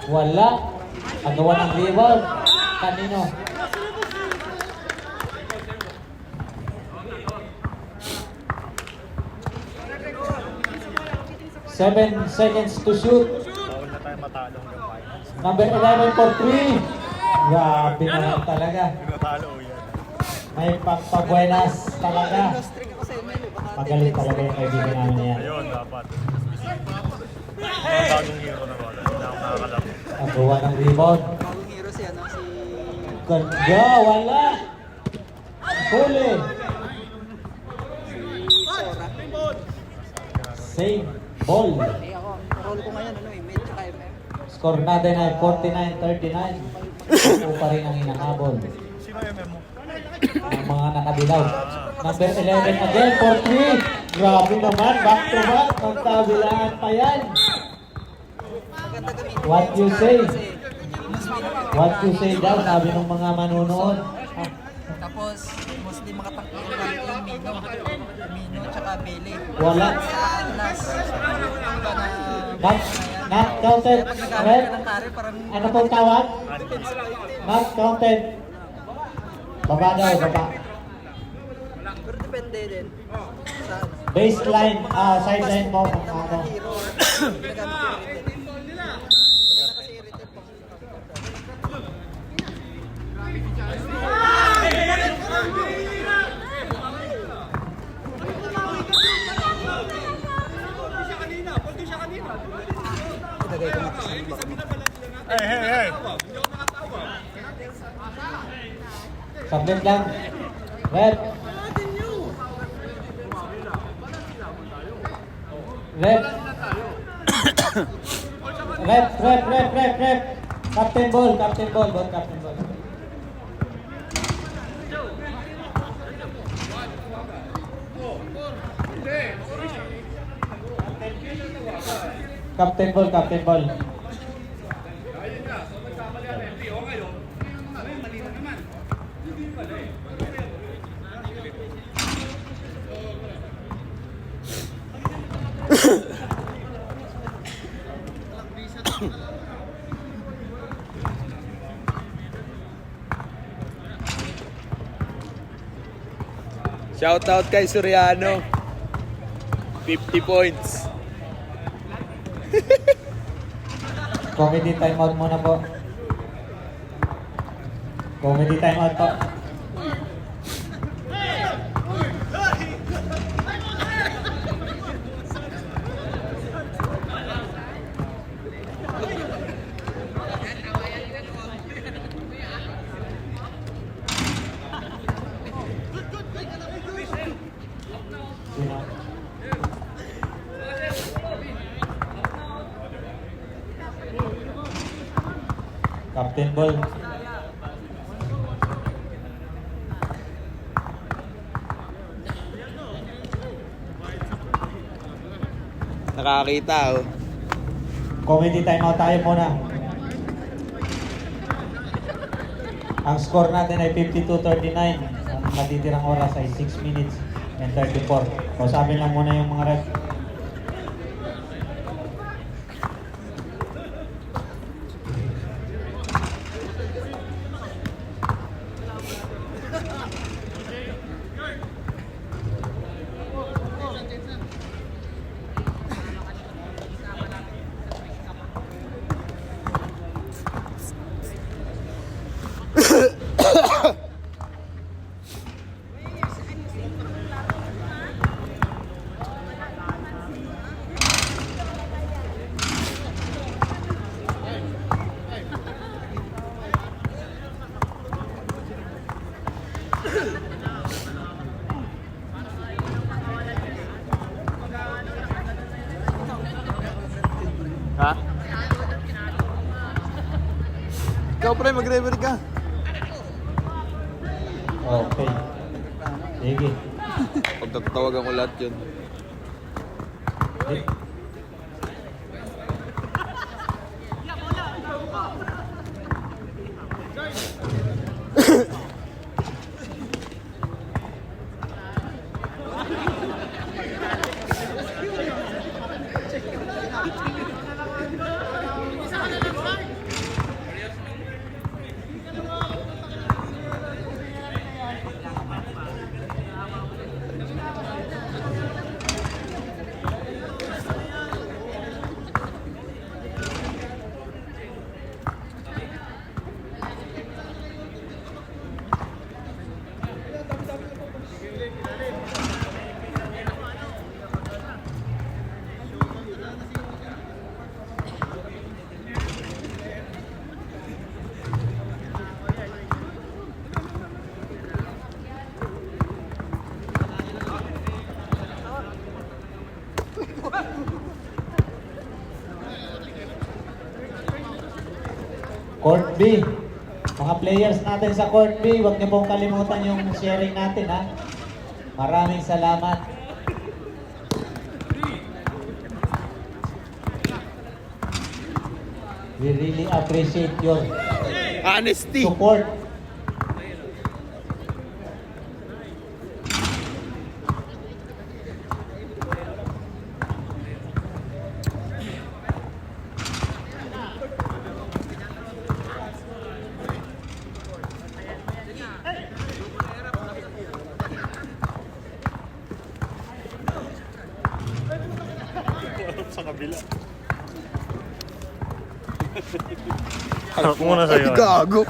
Wala. Agawa ng rebound. Kanino? Seven seconds to shoot. Bawal na tayo matalo hanggang finals. Number 11 for 3. Grabe naman talaga. Natalo yan. May pagpabuenas talaga. Streak ako sa ML, baka Magaling talaga yung kaibigan namin na yan. Ayun, dapat. Mga bagong hero na wala. Hindi na ako nakakalaro. Agawa ng rebound. bagong hero si ano, si Ganda, wala. Huli. Sora. Same ball. Eh ako, ang role ko ngayon, ano, mid tsaka MM. Score natin ay 49-39. Ito pa rin ang hinahabol Sino MM mo? ng mga nakadilaw. Number 11 again for 3. Grabe naman, back to back. Magkabilaan pa yan. Maganda gamitin. What you say? Kasi, mostly What you say daw, sabi ng mga manunood. Ah, tapos, mostly makatangkil lang yung Mino tsaka Bele. Wala. Sa Atlas, iba na... Not counted. Kaya pag nagamit Red. ka ng carry, parang... Ano pong tawag? Not counted. Baba daw, baba. Pero depende din. Sa ano. Baseline, sideline mo. Kung ano. Hero, ginagamit yung irritate. Wala kasi irritate pang ilagay ko natin sa box mo. Hey! Submit lang. Red. Red. Red. Captain ball. Ball captain ball. Captain ball. Shoutout kay Soriano. 50 points. Comedy timeout muna po. Comedy timeout po. Sino? Captain Ball. Nakakita oh. Comedy timeout tayo muna. Ang score natin ay 52-39. Ang matitirang oras ay 6 minutes and 34. Kausapin lang muna yung mga ref. Ha? Ikaw pre, mag-reverie ka. Okay. Sige. Pagtatawagan ko lahat yun. Court B. Mga players natin sa Court B, huwag niyo pong kalimutan yung sharing natin ha. Maraming salamat. We really appreciate your Honesty. support. Sa kabila. Harap muna sa'yo. Gago.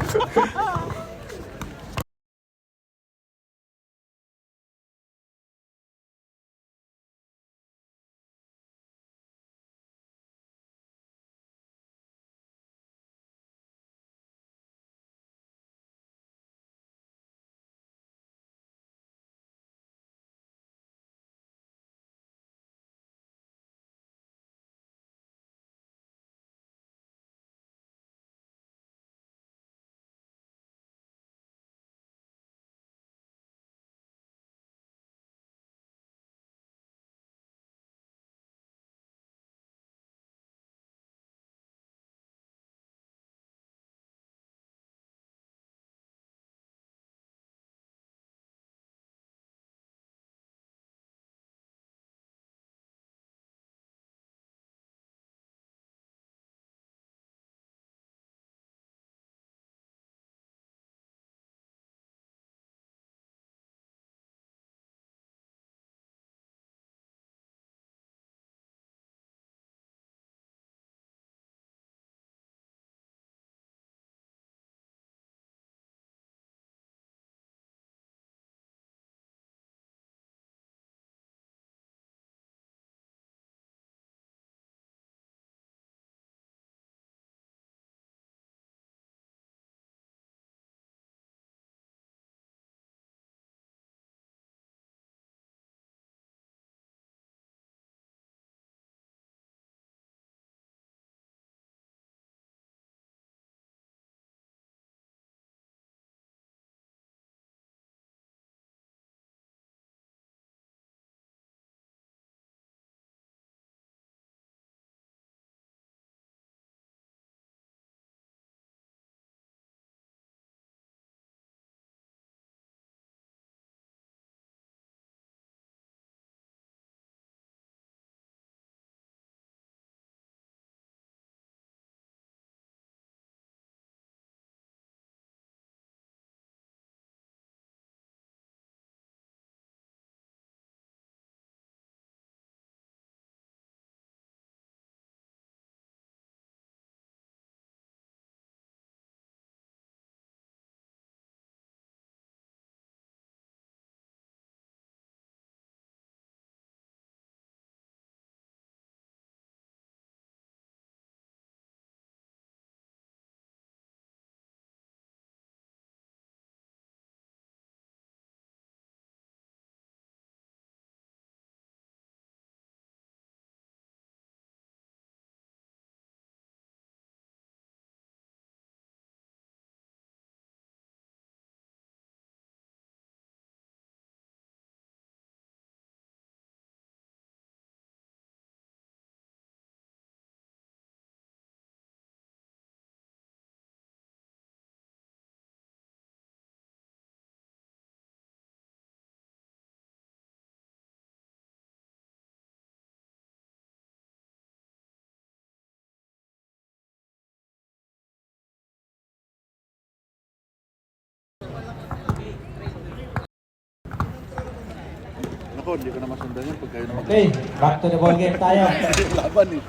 ako, hindi ko na masundan yun pag kayo naman. Okay, back to the ball game tayo. Laban eh.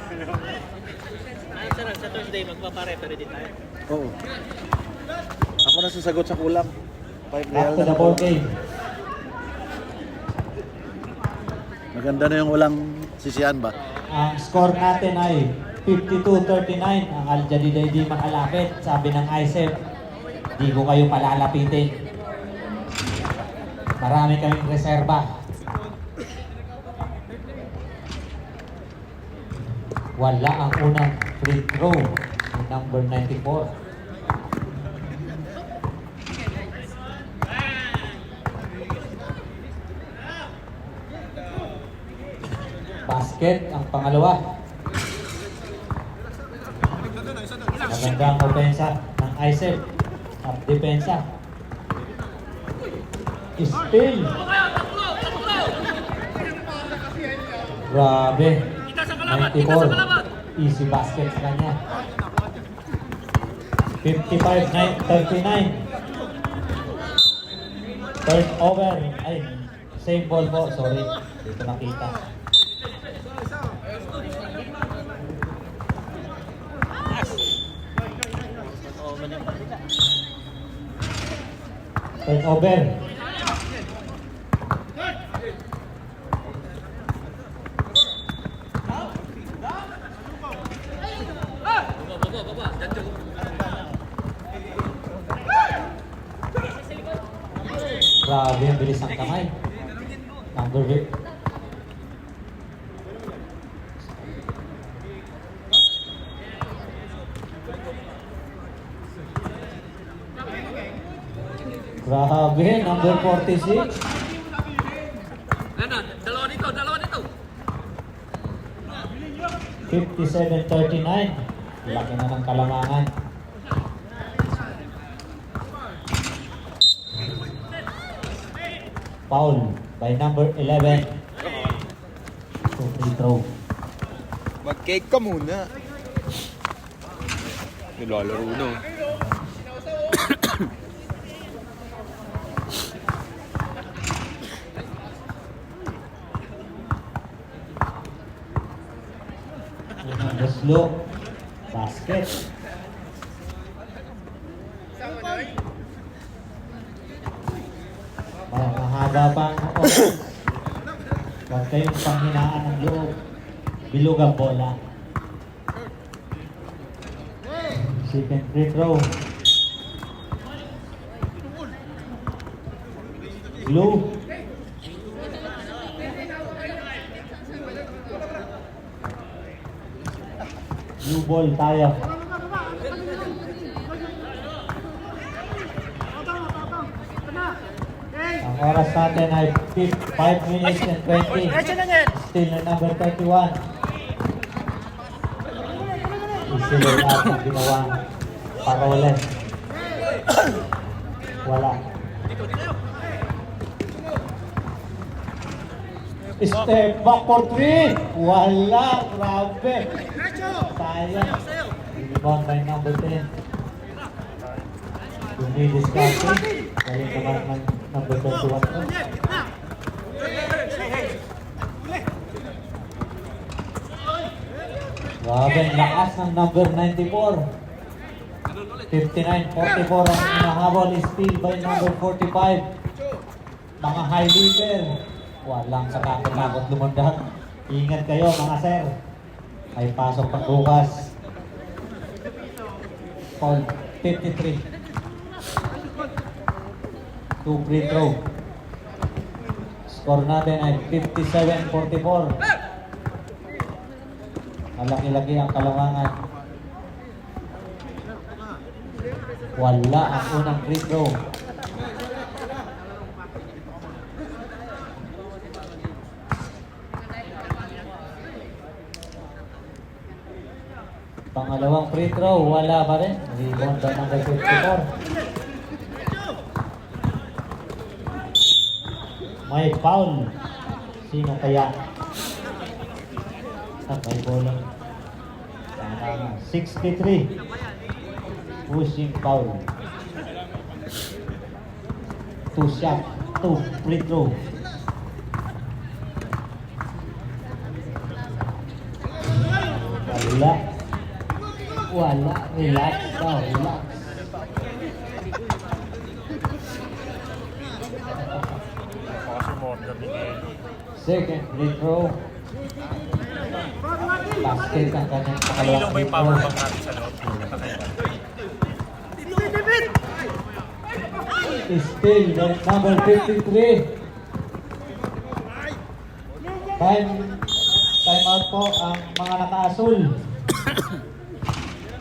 Sir, sa Thursday, magpapare-pare din tayo. Oo. Ako na sasagot sa kulang. 5 Back real to na the ako. ball game. Maganda na yung walang sisiyan ba? Ang score natin ay 52-39. Ang Al Jadid ay di makalapit. Sabi ng ISEF, di ko kayo palalapitin. Marami kaming reserba. Wala ang unang free throw ng number 94. Basket ang pangalawa. Magandang opensa ng ISEF at depensa. Steal. Grabe. 94. Easy basket sa kanya. 55-39. Turnover. Ay, same ball po. Sorry. Dito nakita. Turnover. Grabe ang bilis ng kamay. Number 8. Grabe, number 46. Dalawa dito. 57-39. Laki na ng kalamangan. Foul by number 11. So free throw. Mag-cake ka muna. Nilalaro na. Unang slow. Basket. Mahaba pa ang oras. Huwag kayong panghinaan ng loob. Bilog ang bola. Second free throw. Blue. Blue ball tayo. Ang oras natin ay 5 minutes and 20. Still na number 31. Isilog natin ginawang paroles. Wala. Step back for 3. Wala. Grabe. Sayang. Rebound by number 10. Hindi discussion. Galing naman ng number 21 ko. Grabe, ang lakas ng number 94. 59-44 ang inahabol. Steal by number 45. Mga high leaper. Walang sa takot lumundag. Ingat kayo mga sir. May pasok pang bukas. Foul 53. 2 free throw. Score natin ay 57-44. Malaki-laki ang kalamangan. Wala ang unang free throw. Pangalawang free throw, wala pa rin. Rebound by number 54. May foul. Sino kaya? May bola. 63. Pushing foul. 2 shot, 2 free throw. Wala. Wala. Relax daw. Relax. Kasi more than Miguel. Second free throw. Basket ang kanyang Nakailaw pangalawang ba free yung power throw. bank natin sa loob? Nakailaw. Still the number 53. Time out po ang mga naka-asul.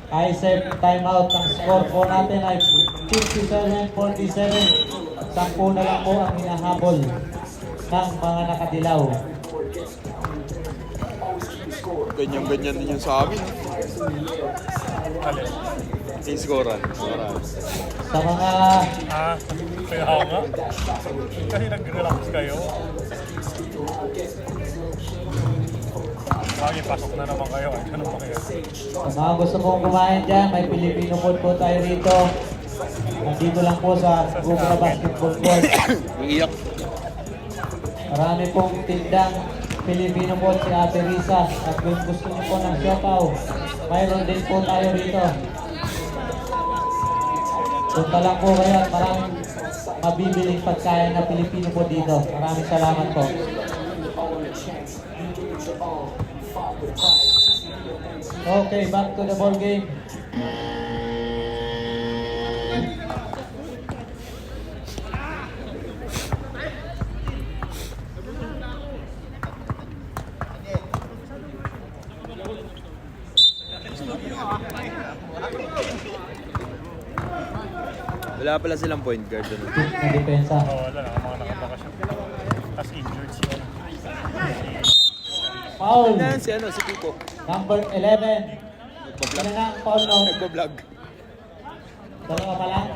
Isaac, time out. Ang score po natin ay 57-47. 10 na lang po ang hinahabol ng mga nakadilaw. Ganyan-ganyan din yung sa amin. Alin? Yung scorean. Sa mga Kaya nga. Kasi nag-relax kayo. Bakit pasok na naman kayo? Ay, ganun pa kayo. Sa mga gusto pong kumain dyan, may Filipino food po tayo rito. Nandito lang po sa grupo na basketball court. Iiyak. Marami pong tindang Filipino food si Ate Risa. At kung gusto niyo po ng siopaw, mayroon din po tayo rito. Punta lang po kayo at maraming mabibiling pagkain na Filipino po dito. Maraming salamat po. Okay, back to the ball game. Wala pala silang point guard doon. Tip na depensa. Wala na, mga nakabakasyon. Tapos injured siya. Foul. Yan si ano, si Pico. Number 11. Ilan na ang foul no? Nagbo-vlog. Dalawa pa lang.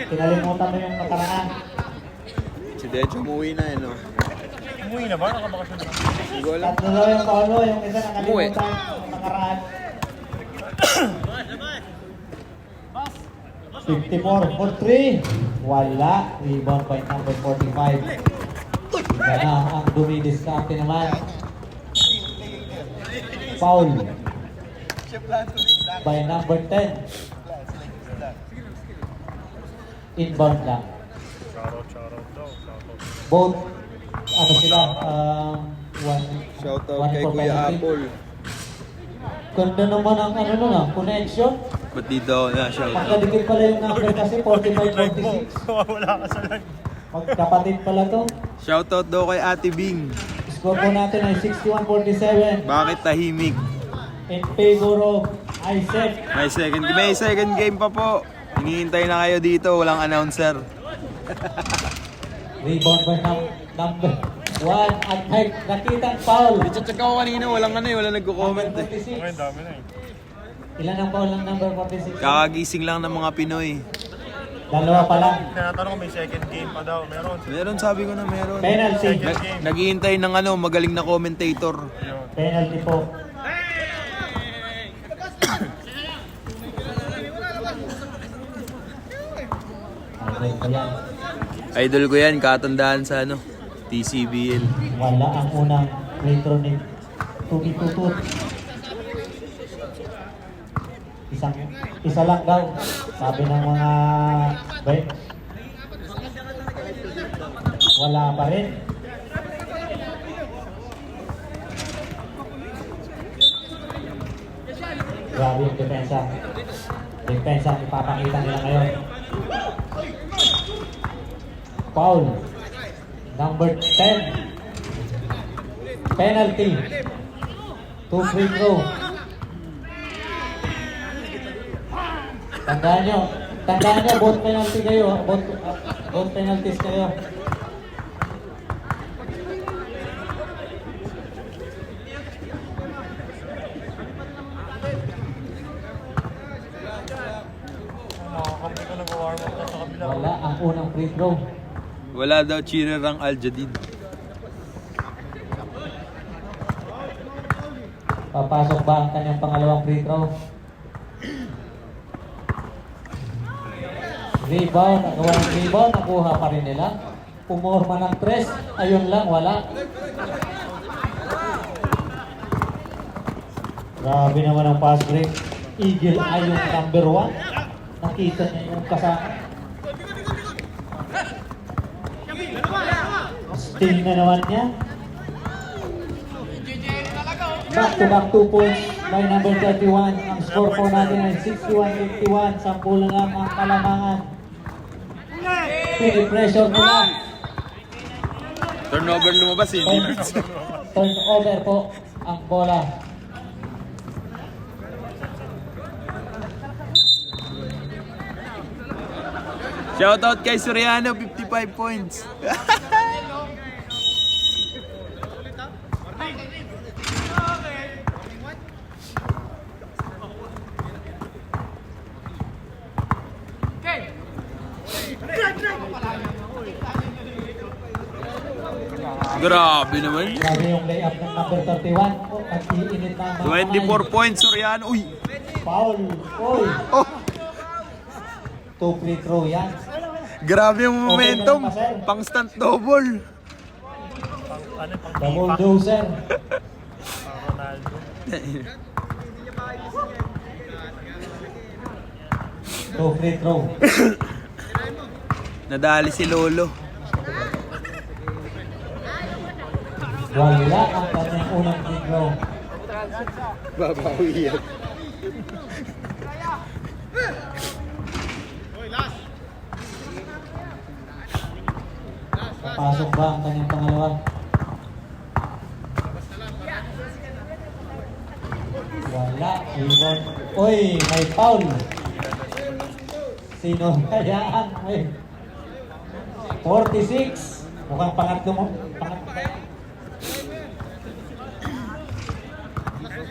Kinalimutan mo yung nakaraan. Si Dejo umuwi na no. Umuwi na ba? Nakabakasyon na. Hindi ko alam. Tatlo daw yung foul mo, yung isa nakalimutan yung nakaraan. 54 for 3. Wala. Rebound by number 45. Iba na ang dumidiskarte naman. Foul by number 10. Inbound lang. Charot daw. Both, ano sila, Shoutout kay Kuya Apple. Ganda naman ang ano nun connection. Ba't dito ako na shout out? Pagkadikit pala yung number kasi Live mo. 45-46. Wala ka sa live. Magkapatid pala to. Shoutout daw kay Ate Bing. Score po natin ay 61-47 Bakit tahimik? in favor of Isaac. May second game pa po. Hinihintay na kayo dito, walang announcer. Rebound by number 1 at may nakitang foul. I-check ako kanina, walang nagko-comment eh. 46. Ngayon, dami na eh. Ilan ang foul ng number 46? Kakagising lang ng mga Pinoy. Dalawa pa lang. Tinatanong ko may second game pa daw. Meron. Meron, sabi ko na meron. Penalty. Naghihintay ng magaling na commentator. Yun. Penalty po. Okay pa yan. Idol ko yan, katandaan sa TCBL. Wala ang unang free throw ni Tuki Tutut. Isa lang daw, sabi ng mga bench. Wala pa rin. Grabe yung depensa. Depensa ang ipapakita nila ngayon. Foul. Number 10. Penalty. 2 free throw. Tandaan nyo, both penalty kayo, both penalties kayo. Nakakampi ko nag-warm up na sa kabila. Wala ang unang free throw. Wala daw cheater ang Al-Jadid. Papasok ba ang kanyang pangalawang free throw? Rebound, nagawa ng rebound, nakuha pa rin nila. Pumorma ng 3, ayun lang, wala. Grabe naman ang pass break. Eagle Eye yung number 1. Nakita niya yung kasama. Steal na naman niya. Back-to-back 2 points by number 31. Ang score po natin ay 61-51. 10 na lang ang kalamangan. Pressure nila. Turnover lumabas eh. Turnover po ang bola. Shoutout kay Soriano, 55 points. Grabe naman. Grabe yung layup ng number 31. Oh, nag-iinit na ang mga 24 points, Soriano. Uy! foul. Oy. Oh, 2 free throw yan. grabe yung momentum. Okay na naman, sir. Pang stunt double. Ano pang Double FIFA? dozer. Ronaldo. 2 free throw. Nadali si Lolo. Wala ang kanyang unang free throw. Babawi yan. Pasok ba ang kanyang pangalawa? Wala. Rebound. Uy, may foul. Sino kaya ang may 46. Mukhang pangatlo mo.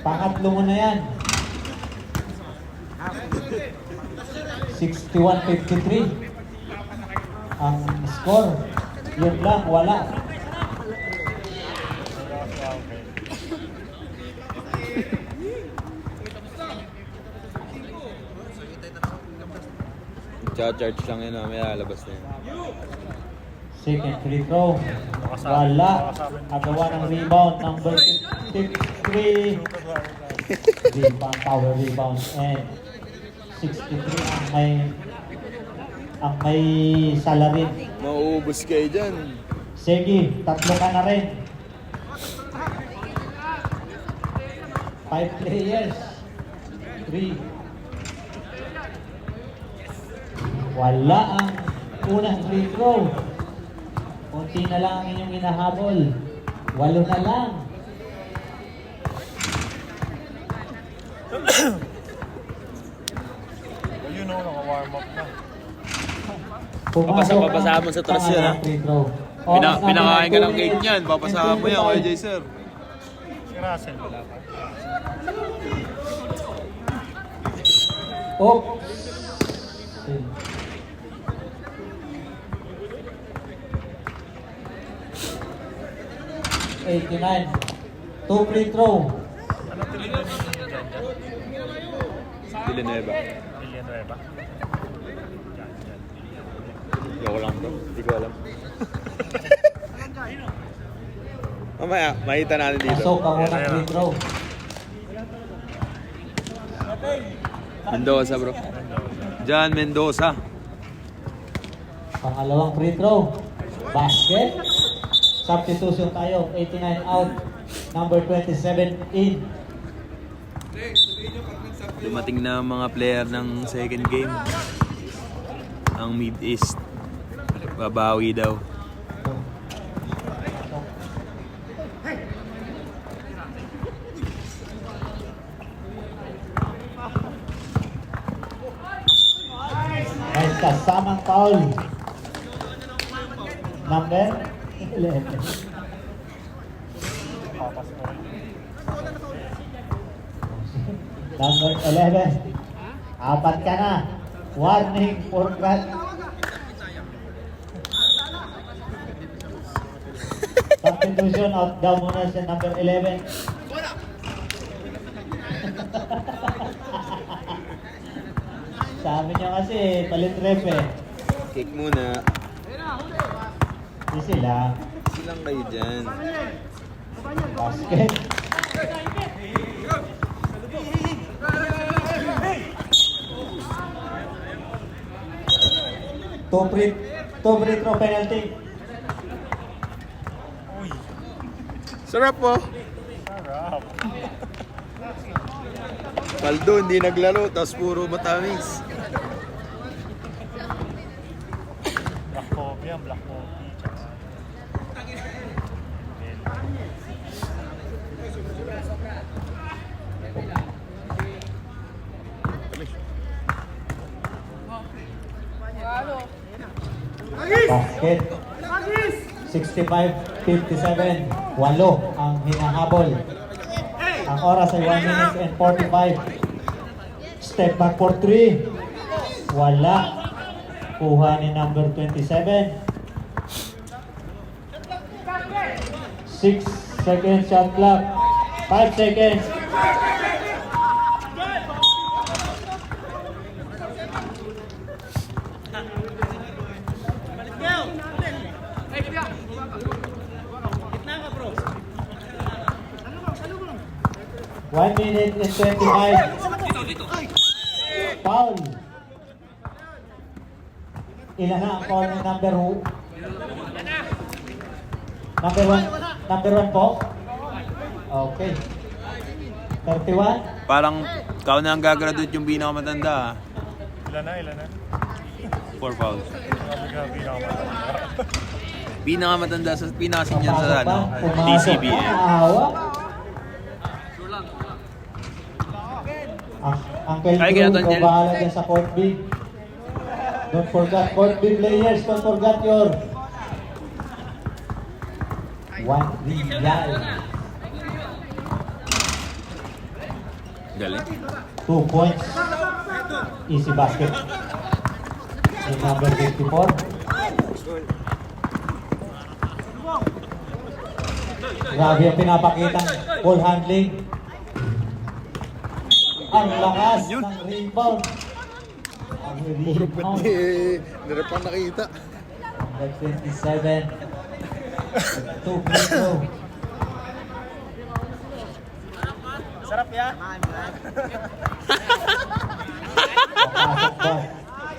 Pangatlo mo na yan. 61-53 ang score. Yun lang, wala. Charge lang yun, may lalabas na yun. Second free throw. Wala. Agawa ng rebound. Number 53. Rebound, power rebound. And 63 ang may salarin. Mauubos kayo dyan. Sige, tatlo ka na rin. 5 players. 3. Wala ang unang free throw. Kunti na lang ang inyong hinahabol. 8 na lang. Yun o, naka-warm up na. Pumasok Papasahan mo sa trash yan, ha? ang free throw. Pinakain ka ng cake niyan. Papasahan mo yan, Kuya Jay, sir. Si Russell, wala pa. Oops. 89. 2 free throw. Ano tiligan niyo dyan dyan? Villanueva. Villanueva? Dyan, dyan. Yoko lang bro. Hindi ko alam. Mamaya, makita natin dito. Pasok ang unang free throw. Mendoza bro. John Mendoza. Pangalawang free throw. Basket. Substitution tayo. 89 out. Number 27 in. Dumating na mga player ng second game. Ang Mid-East. Babawi daw. May kasamang foul. Number 11. Number 11. Apat ka na. Warning for grad. Substitution out daw muna sa number 11. Sabi niya kasi, palit ref eh. Kick muna. Di sila. Silang kayo dyan. Basket. Two free throw penalty. Sarap po. Sarap. Paldo, hindi naglaro, tapos puro matamis. Black coffee yan, black coffee. Basket. 65-57. 8 ang hinahabol. Ang oras ay 1 minutes and 45. Step back for 3. Wala. Kuha ni number 27. 6 seconds shot clock. 5 seconds. One minute and 25. Foul. Ilan na ang foul ng number 1? Number 1 po? Okay. 31. Parang ikaw na ang gagraduate yung pinakamatanda. Ilan na? 4 fouls. Grabe na ako. Pinakamatanda sa pinakasinyan sa Papasok ano, pa. Pumasok TCBA. pa. Naawa. Uncle Ay, kaya Drew, Daniel. ikaw bahala dyan sa court B. Don't forget, court B players, don't forget your 1 real. Galing. 2 points. Easy basket. In number 54. Grabe ang pinapakitang ball handling. Ang lakas ng rebound. Ang rebound. Hindi pa nakita. Number 27. 2 free throw. Sarap ya? Papasok ba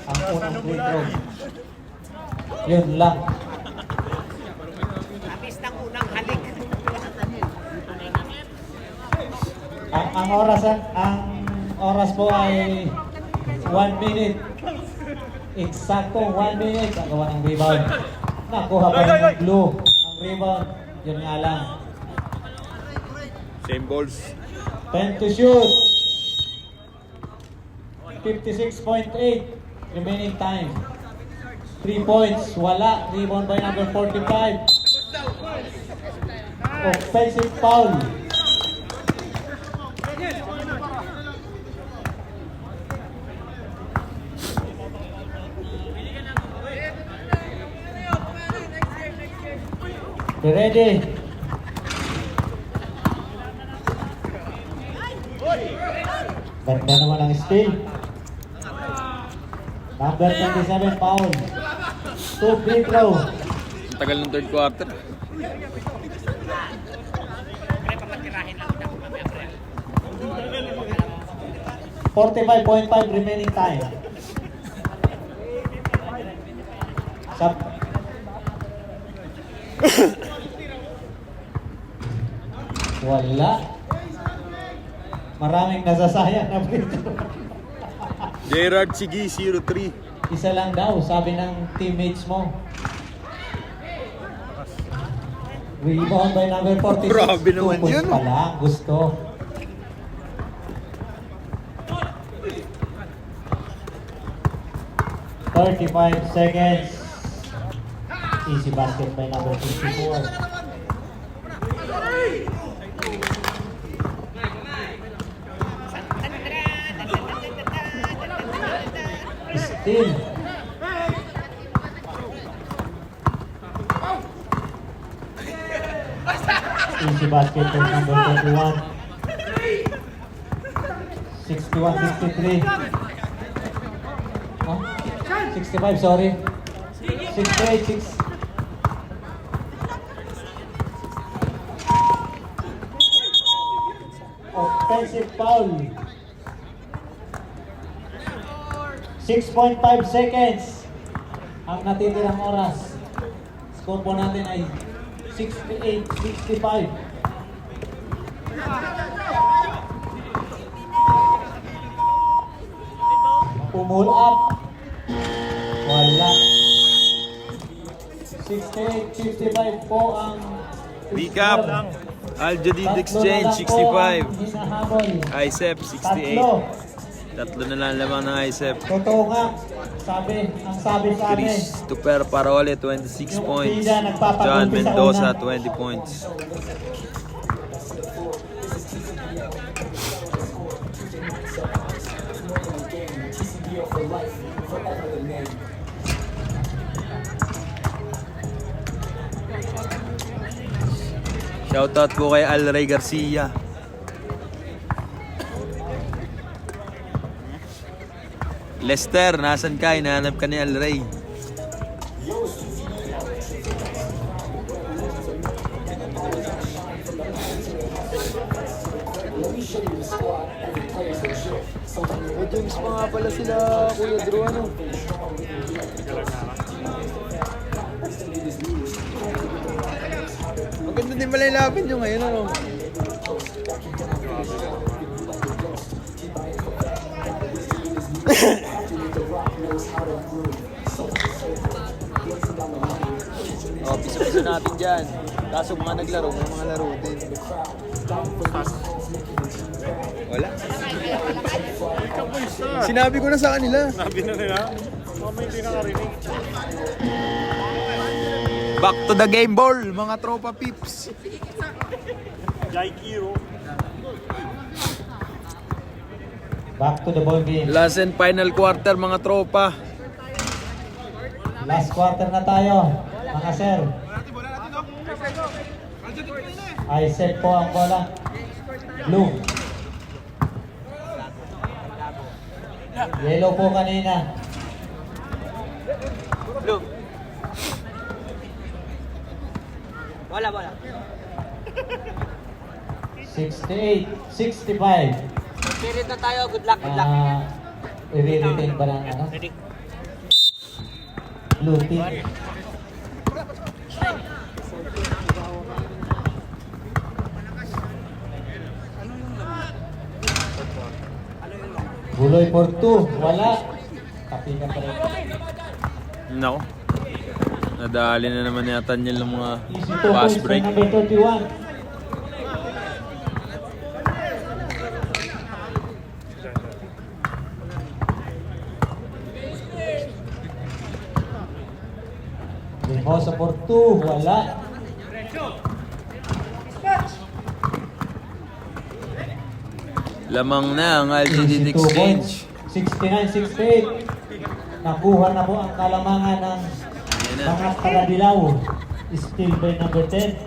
ang unang free throw? Yun lang. Ang oras po ay 1 minute. Eksakto 1 minute. Nagawa ng rebound. Nakuha pa rin ng blue. Ang rebound. Yun nga lang. Same balls. 10 to shoot. 56.8 remaining time. 3 points. Wala. Rebound by number 45. Offensive foul. Be ready. Ganda naman ang steal. Number 27 foul. 2 free throw. Ang tagal ng third quarter. .5 remaining time. Sub. Wala. Maraming nasasayang na free throw. Gerard Sigi, 0-3. Isa lang daw, sabi ng teammates mo. Rebound by number 46. Grabe naman 2 points yun. pa lang, gusto. .35 seconds. Easy basket by number 54. Still. Easy basket by number 21. 61-63. Oh, 65, sorry. 68, 6. offensive foul. 6.5 seconds ang natitirang oras. Score po natin ay 68-65. Pull up. Wala. 68-55 po ang Pick up. Aljadid Exchange 65. ISEP 68. Tatlo na lang lamang ng ISEP. Totoo nga. Ang sabi sa amin. Christopher Parole 26 Yung points. pila nagpapagulpi John sa Mendoza una. 20 points. Shoutout po kay Al Ray Garcia. Lester, nasan ka? Hinahanap ka ni Al Ray. May James pa nga pala sila, Kuya Drew, ano? Maganda din pala yung laban nyo ngayon, ano? Oh, piso-piso natin dyan. Kaso mga naglaro, may mga laro din. Wala. Sinabi ko na sa kanila. Sabi na nila, mama hindi nakarinig. Back to the game ball, mga tropa pips. Jai Kiro. Back to the ball game. Last and final quarter, mga tropa. Last quarter na tayo, mga sir. I set po ang bola. Blue. Yellow po kanina. Blue. Wala. 68, 65. Spirit na tayo. Good luck. I-retain ba ng ano? Blue team. Buloy for 2. Wala. Kapikan pa rin. No. Nadali na naman yata niya ng mga Easy 2 pass points for break. number 31. Hosa for 2. Wala. Lamang na ang Aljadid 62 Exchange. points. 69-68. Nakuha na po ang kalamangan ng Ayan na. mga Kaladilaw. Still by number 10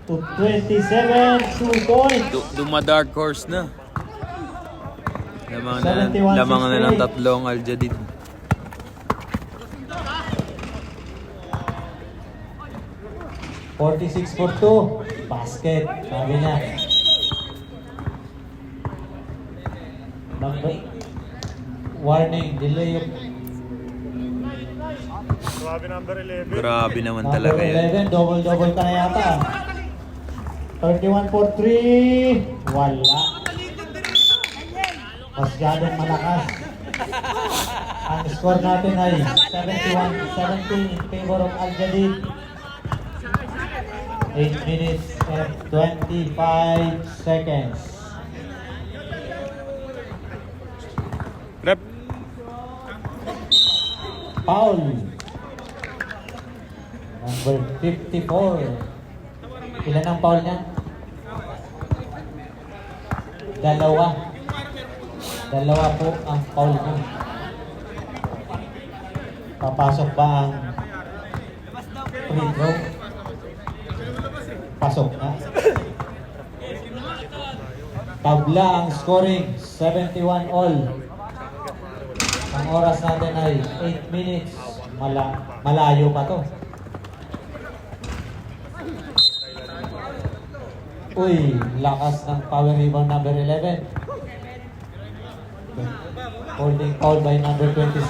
to 27, 2 points. Duma dark horse na. Lamang na, 71-68. lamang na ng tatlo ang Aljadid. $46 for 2. Basket. Sabi niya. Warning. Delay yung Grabe number 11. Grabe naman number talaga yan. 11. Double ka na yata. 31 for 3. Wala. Masyadong malakas. Ang score natin ay 71-17 in favor of Aljadid. 8 minutes and 25 seconds. Rep. Foul. Number 54. Ilan ang foul niya? Dalawa po ang foul niya. Papasok ba ang free throw? Pasok na. Tabla ang scoring, 71 all. Ang oras natin ay 8 minutes. Malayo pa to. Uy, lakas ng power rebound number 11. Holding foul by number 27.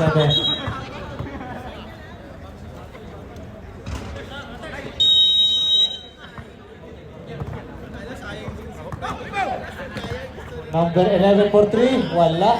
Number 11 for 3, wala.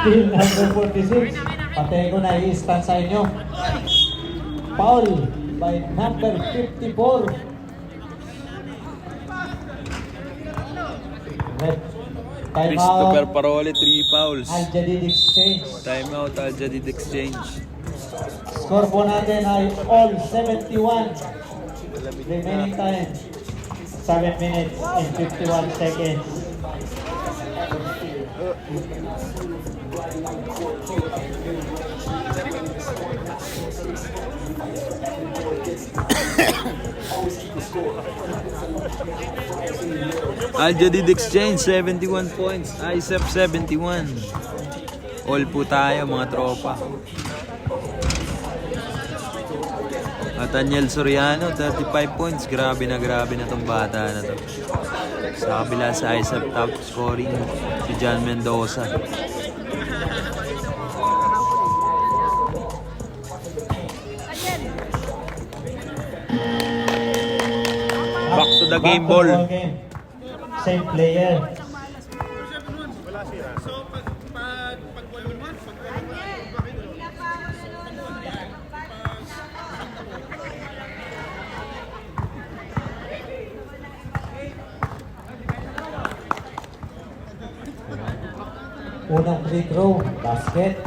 Still number 46. Patayin ko na i-stand sa inyo. Foul by number 54. Red. Time Christopher out. Parole, 3 fouls. Al Jadid exchange. Timeout, Al Jadid exchange. Score po natin ay all 71. Remaining time 7 minutes and 51 seconds. Al Jadid exchange, 71 points. ISEP, 71. All po tayo, mga tropa. At Daniel Soriano, 35 points. Grabe na tong bata na to. Sa kabila sa ISEP top scoring, si John Mendoza. Back to the game ball. Game. Same player. Unang free throw, basket.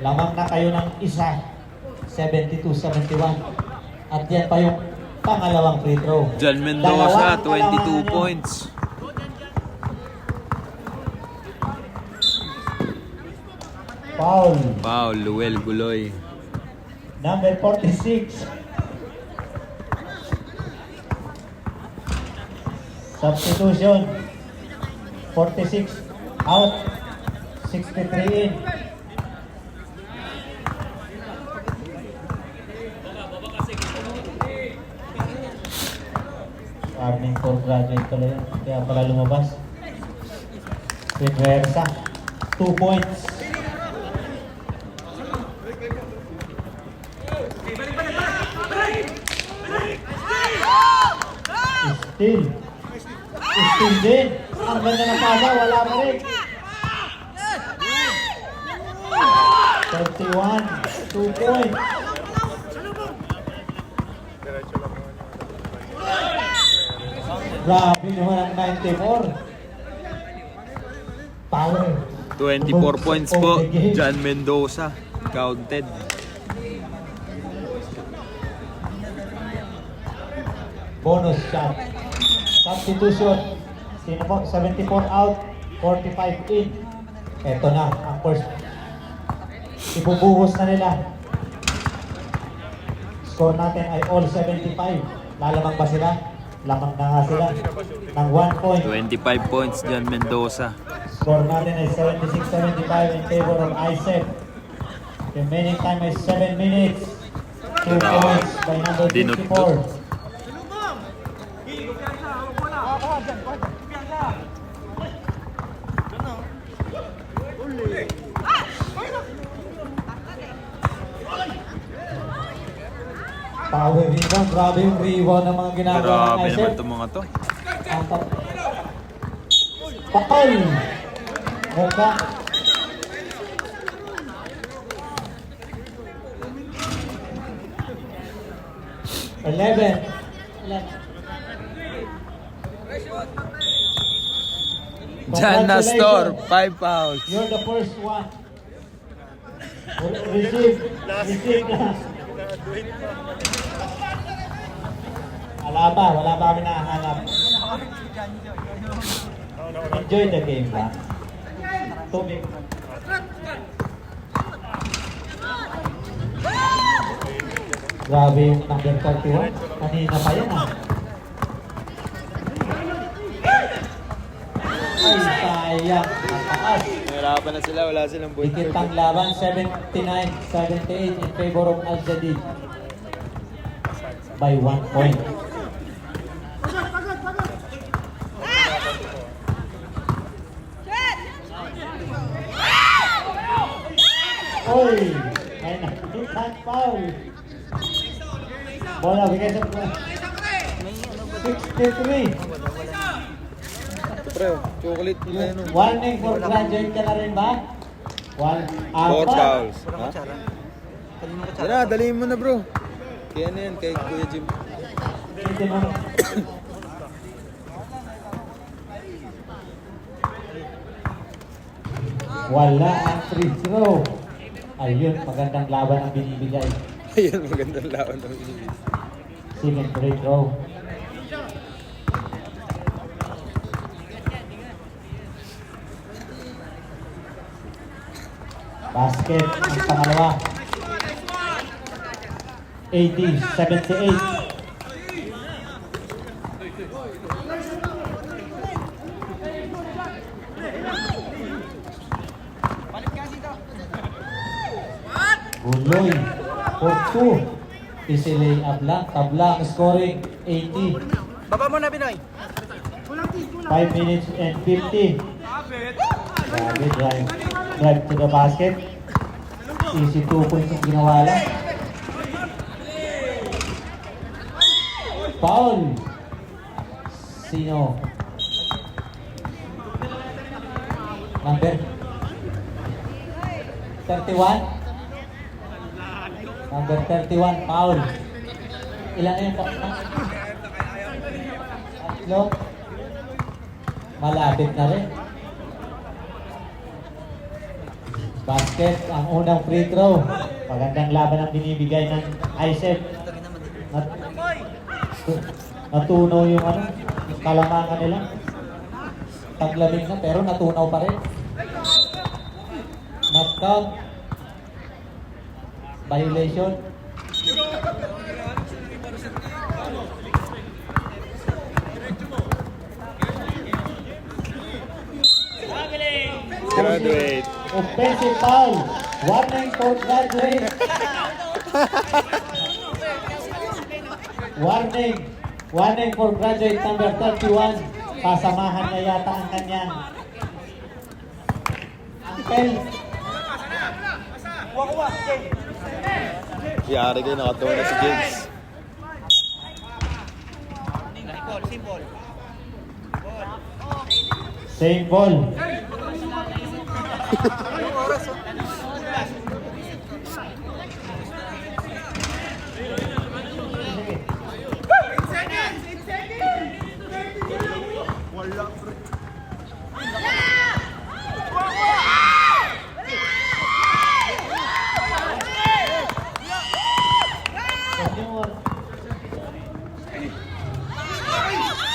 Lamang na kayo ng isa, 72-71. At yan pa yung pangalawang free throw. John Mendoza, Dalawang 22 kalamangan points. Foul. Foul, Luel Guloy. Number 46. Substitution. 46 out. 63 in. Farming for graduate pala yun. Kaya pala lumabas. Reversa. 2 points. Still. Still din. Ang ganda ng pasa, wala pa rin. 31. 2 points. Grabe naman ang 94. Power. 24 points po, John Mendoza. Counted. Bonus shot. Substitution. Sino po? 74 out, 45 in. Eto na, ang first. Ibubuhos na nila. Score natin ay all 75. Lalamang ba sila? Lamang na nga sila. Ng 1 point. 25 points, John Mendoza. Score natin ay 76-75 in favor of ISEP. Remaining time is 7 minutes. 2 points by number 54. Power rebound, grabe yung rebound ng mga ginagawa ng Grabe ISEP. naman itong mga to. Pakal! Mukha. Eleven. John Nastor, 5 fouls. You're the first one. Receive na. Wala pa kami nahanap. Enjoy the game ba? Tubig. Grabe yung number 31. Kanina pa yan ah. Ay, sayang. Mataas. Nahirapan na sila, wala silang boy. Dikit ang laban, 79-78 in favor of Al Jadid. By 1 point. Oy! May nakikita foul. Bola, bigay sa 63. Pre, chocolate nila yun. Warning for graduate ka na rin ba? Four Apat. fouls. Walang Ha? kutsara. Kanino Yan kutsara? na, dalihin mo na bro. Kaya na yan, kay Kuya Jim. Hindi mo. Wala ang free throw. Ayun, magandang laban ang binibigay. Ayan, magandang laban ng ibig. Second free throw. Basket ang pangalawa. 80-78. Guloy for 2. Easy layup lang. Tabla ang scoring 80. Baba mo na, Binoy. 5 minutes and 50. Grabe, drive to the basket. Easy 2 points yung ginawa lang. Foul. Sino? Number 31. Number 31, foul. Ilan na yung foul? Tatlo. Malapit na rin. Basket, ang unang free throw. Magandang laban ang binibigay ng ISEP. Natunaw yung ano, yung kalamangan nila. Taglamig na pero natunaw pa rin. Not count. Violation. Graduate. Offensive foul. Warning for graduate. Warning. Warning for graduate number 31. Pasamahan niya yata ang kanyang ankle. Yari kayo, nakatawa na si James. Same ball.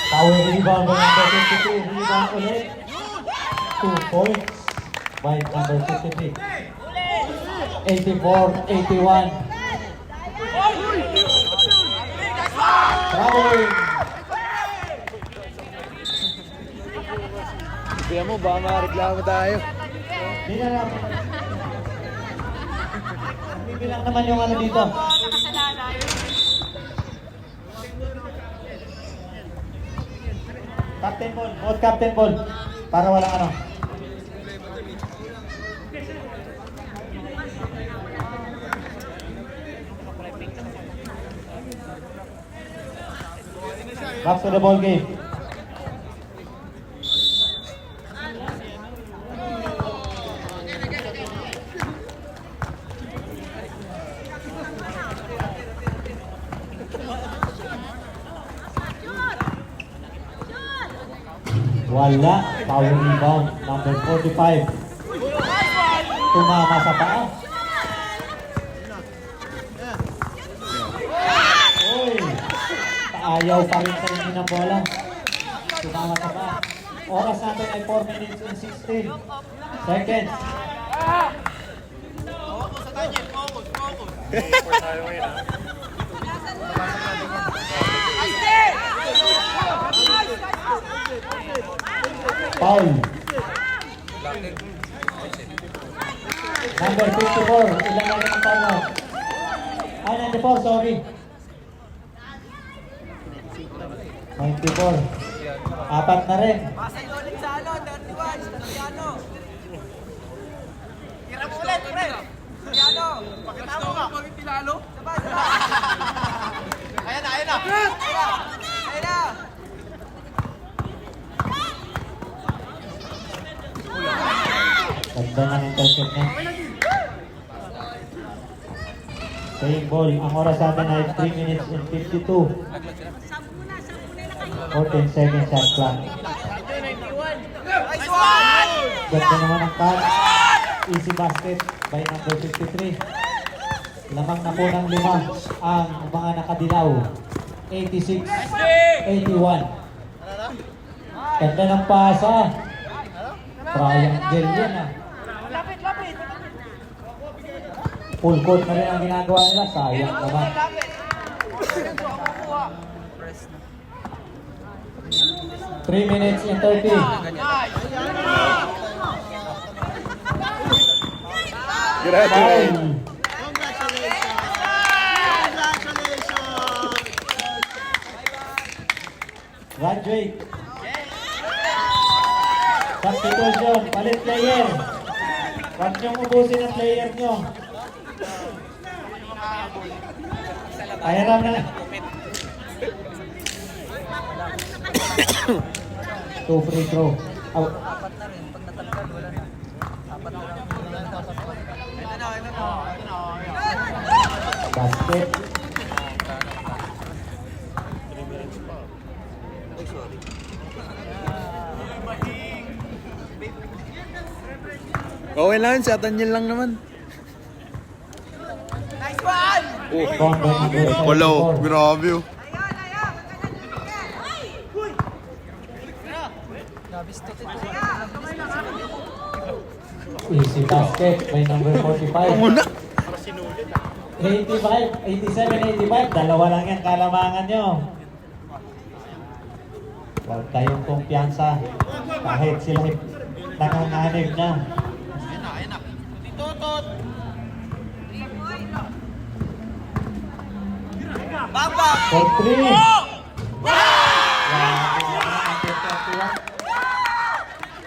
Power rebound by number 52. Rebound ulit. 2 points by number 53. 84-81. Traveling. Kaya mo, baka makareklamo tayo. Hindi na lang. Bibilang naman yung ano dito. Captain ball. Vote captain ball. Para walang ano. Back to the ball game. Wala. Power rebound. Number 45. Tumama sa paa. Uy! Ayaw pa rin sa inyo ng bola. Tumama sa paa. Oras natin ay 4 minutes and 16 seconds. Tayo ngayon, ha? Foul. Number 54, ilan na rin ang timeout? Ay, 94, sorry. 94. Apat na rin. Pasay ulit sa ano, 31, Soriano. Tira mo ulit, pre. Soriano. Pakita mo nga. Bakit tilalo? Sabay. Ayan na, ayan na. Ayan na. Ganda ng intercept niya. Playing ball. Ang oras natin ay 3 minutes and 52. 14 seconds shot clock. Nice one! Ganda naman ang catch. Easy basket by number 53. Lamang na po ng 5 ang mga nakadilaw. 86-81. Ganda ng pasa. Triangle yan ah. Full court na rin ang ginagawa nila. Sayang naman. 3 minutes and 30. Graduate. Foul. Graduate. Substitution. Palit player. Huwag niyong ubusin ang player niyo. Pahiram na. 2 free throw. Out. Apat na rin. Pag natanggal, wala na. Apat na lang. Basket. Okay lang, sa Daniel lang naman. Nice one! Combo number Wala, 74. grabe oh. Easy basket by number 45. Muna. 85, 87, 85. Dalawa lang yan kalamangan nyo. Huwag kayong kumpiyansa. Kahit sila nanganganib na. Bamba! For 3.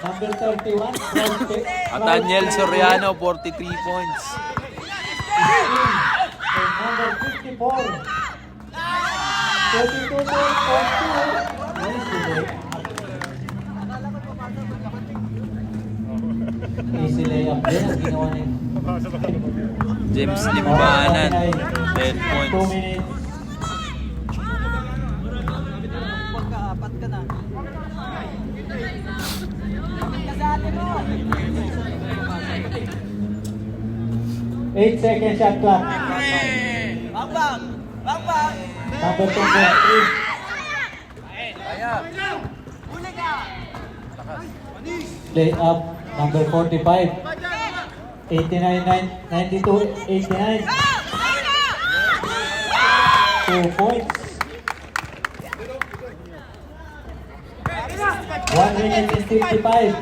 Number 31. At Daniel Soriano, 43 points. And number 54. 32.42. Easy layup din ang ginawa niya. James Limbanan, 10 2 points. minutes. Pagka-apat ka na. Kasali mo! 8 seconds shot clock. Bambang! Bambang! Number 23. Huli ka! Play up. Number 45. 89, 92, 89. 2 points. 1 minute and 55.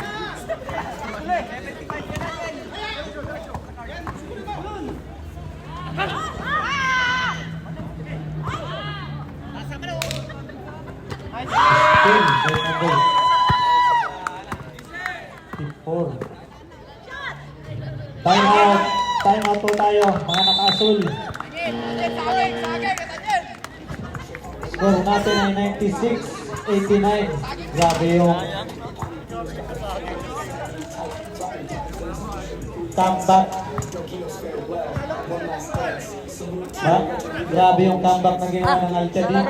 Team, by number 54. Time out. Time out po tayo, mga naka-asul. Score natin ay 96-89. Grabe yung comeback. Grabe yung comeback na ginawa ng Alcadin.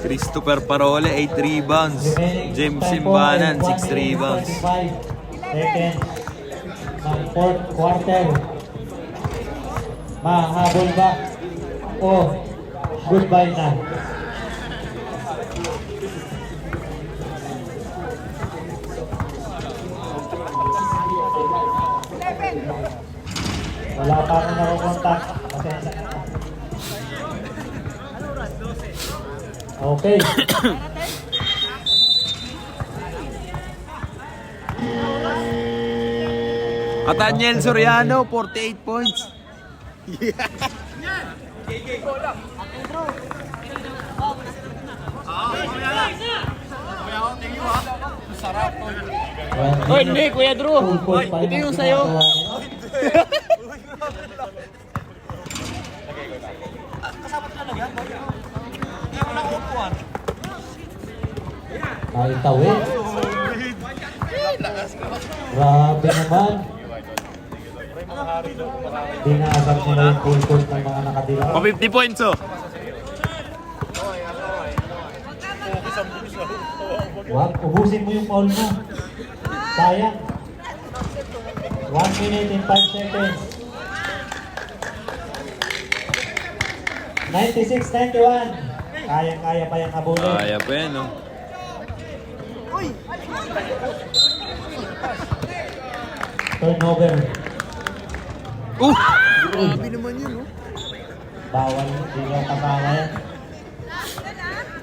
Christopher Parole, 8 rebounds. James Limbanan, 6 rebounds. 25 seconds ng fourth quarter. Mahabol ba? O goodbye na? Wala pa akong nakukontak. Pasensya Okay. At Daniel Soriano, 48 points. Hoy, hindi, Kuya Drew. Ito yung sa'yo. Maitawid. Grabe naman. Binasag nila yung full court ng mga nakadilaw. Pa 50 points oh. Wag, ubusin mo yung foul mo. Sayang. 1 minute and 5 seconds. 96-91. Kaya-kaya pa yung habulin. Kaya pa yan oh. Turnover. Grabe naman yun, oh. Bawal, hindi nyo kasama yan.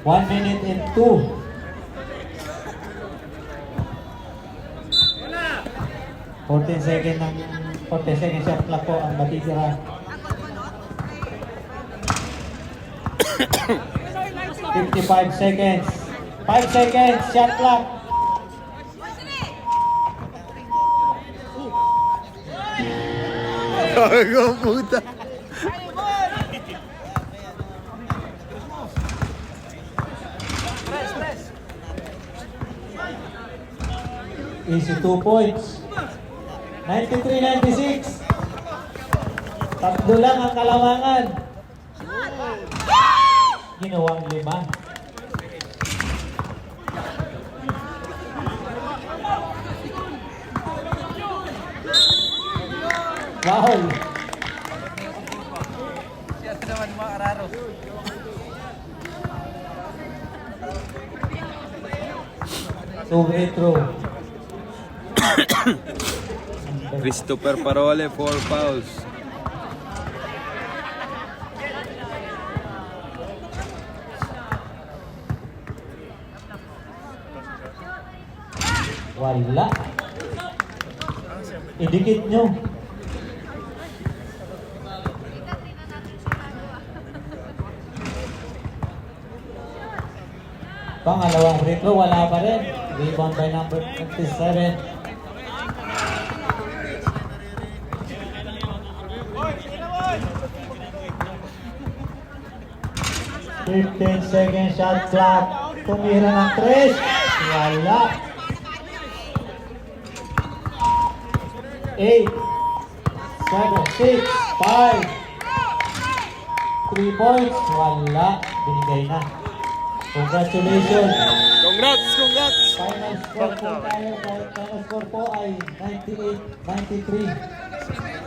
1 minute and 2. Forty second shot clock po ang matitira. 55 seconds. 5 seconds shot clock. Gago, puta. Easy 2 points. 93-96. Tatlo lang ang kalamangan. Ginawang 5. Foul. Ito naman mga araro. Two-way throw. Christopher Parole, 4 fouls. Wala. Idikit nyo. Pangalawang free throw, wala pa rin. Rebound by number 27. Second shot clock. Tumira ng 3. Wala. 8, 7, 6, 5. 3 points. Wala. Binigay na. Congratulations. Congrats. Final score po tayo. Final score po ay 98-93.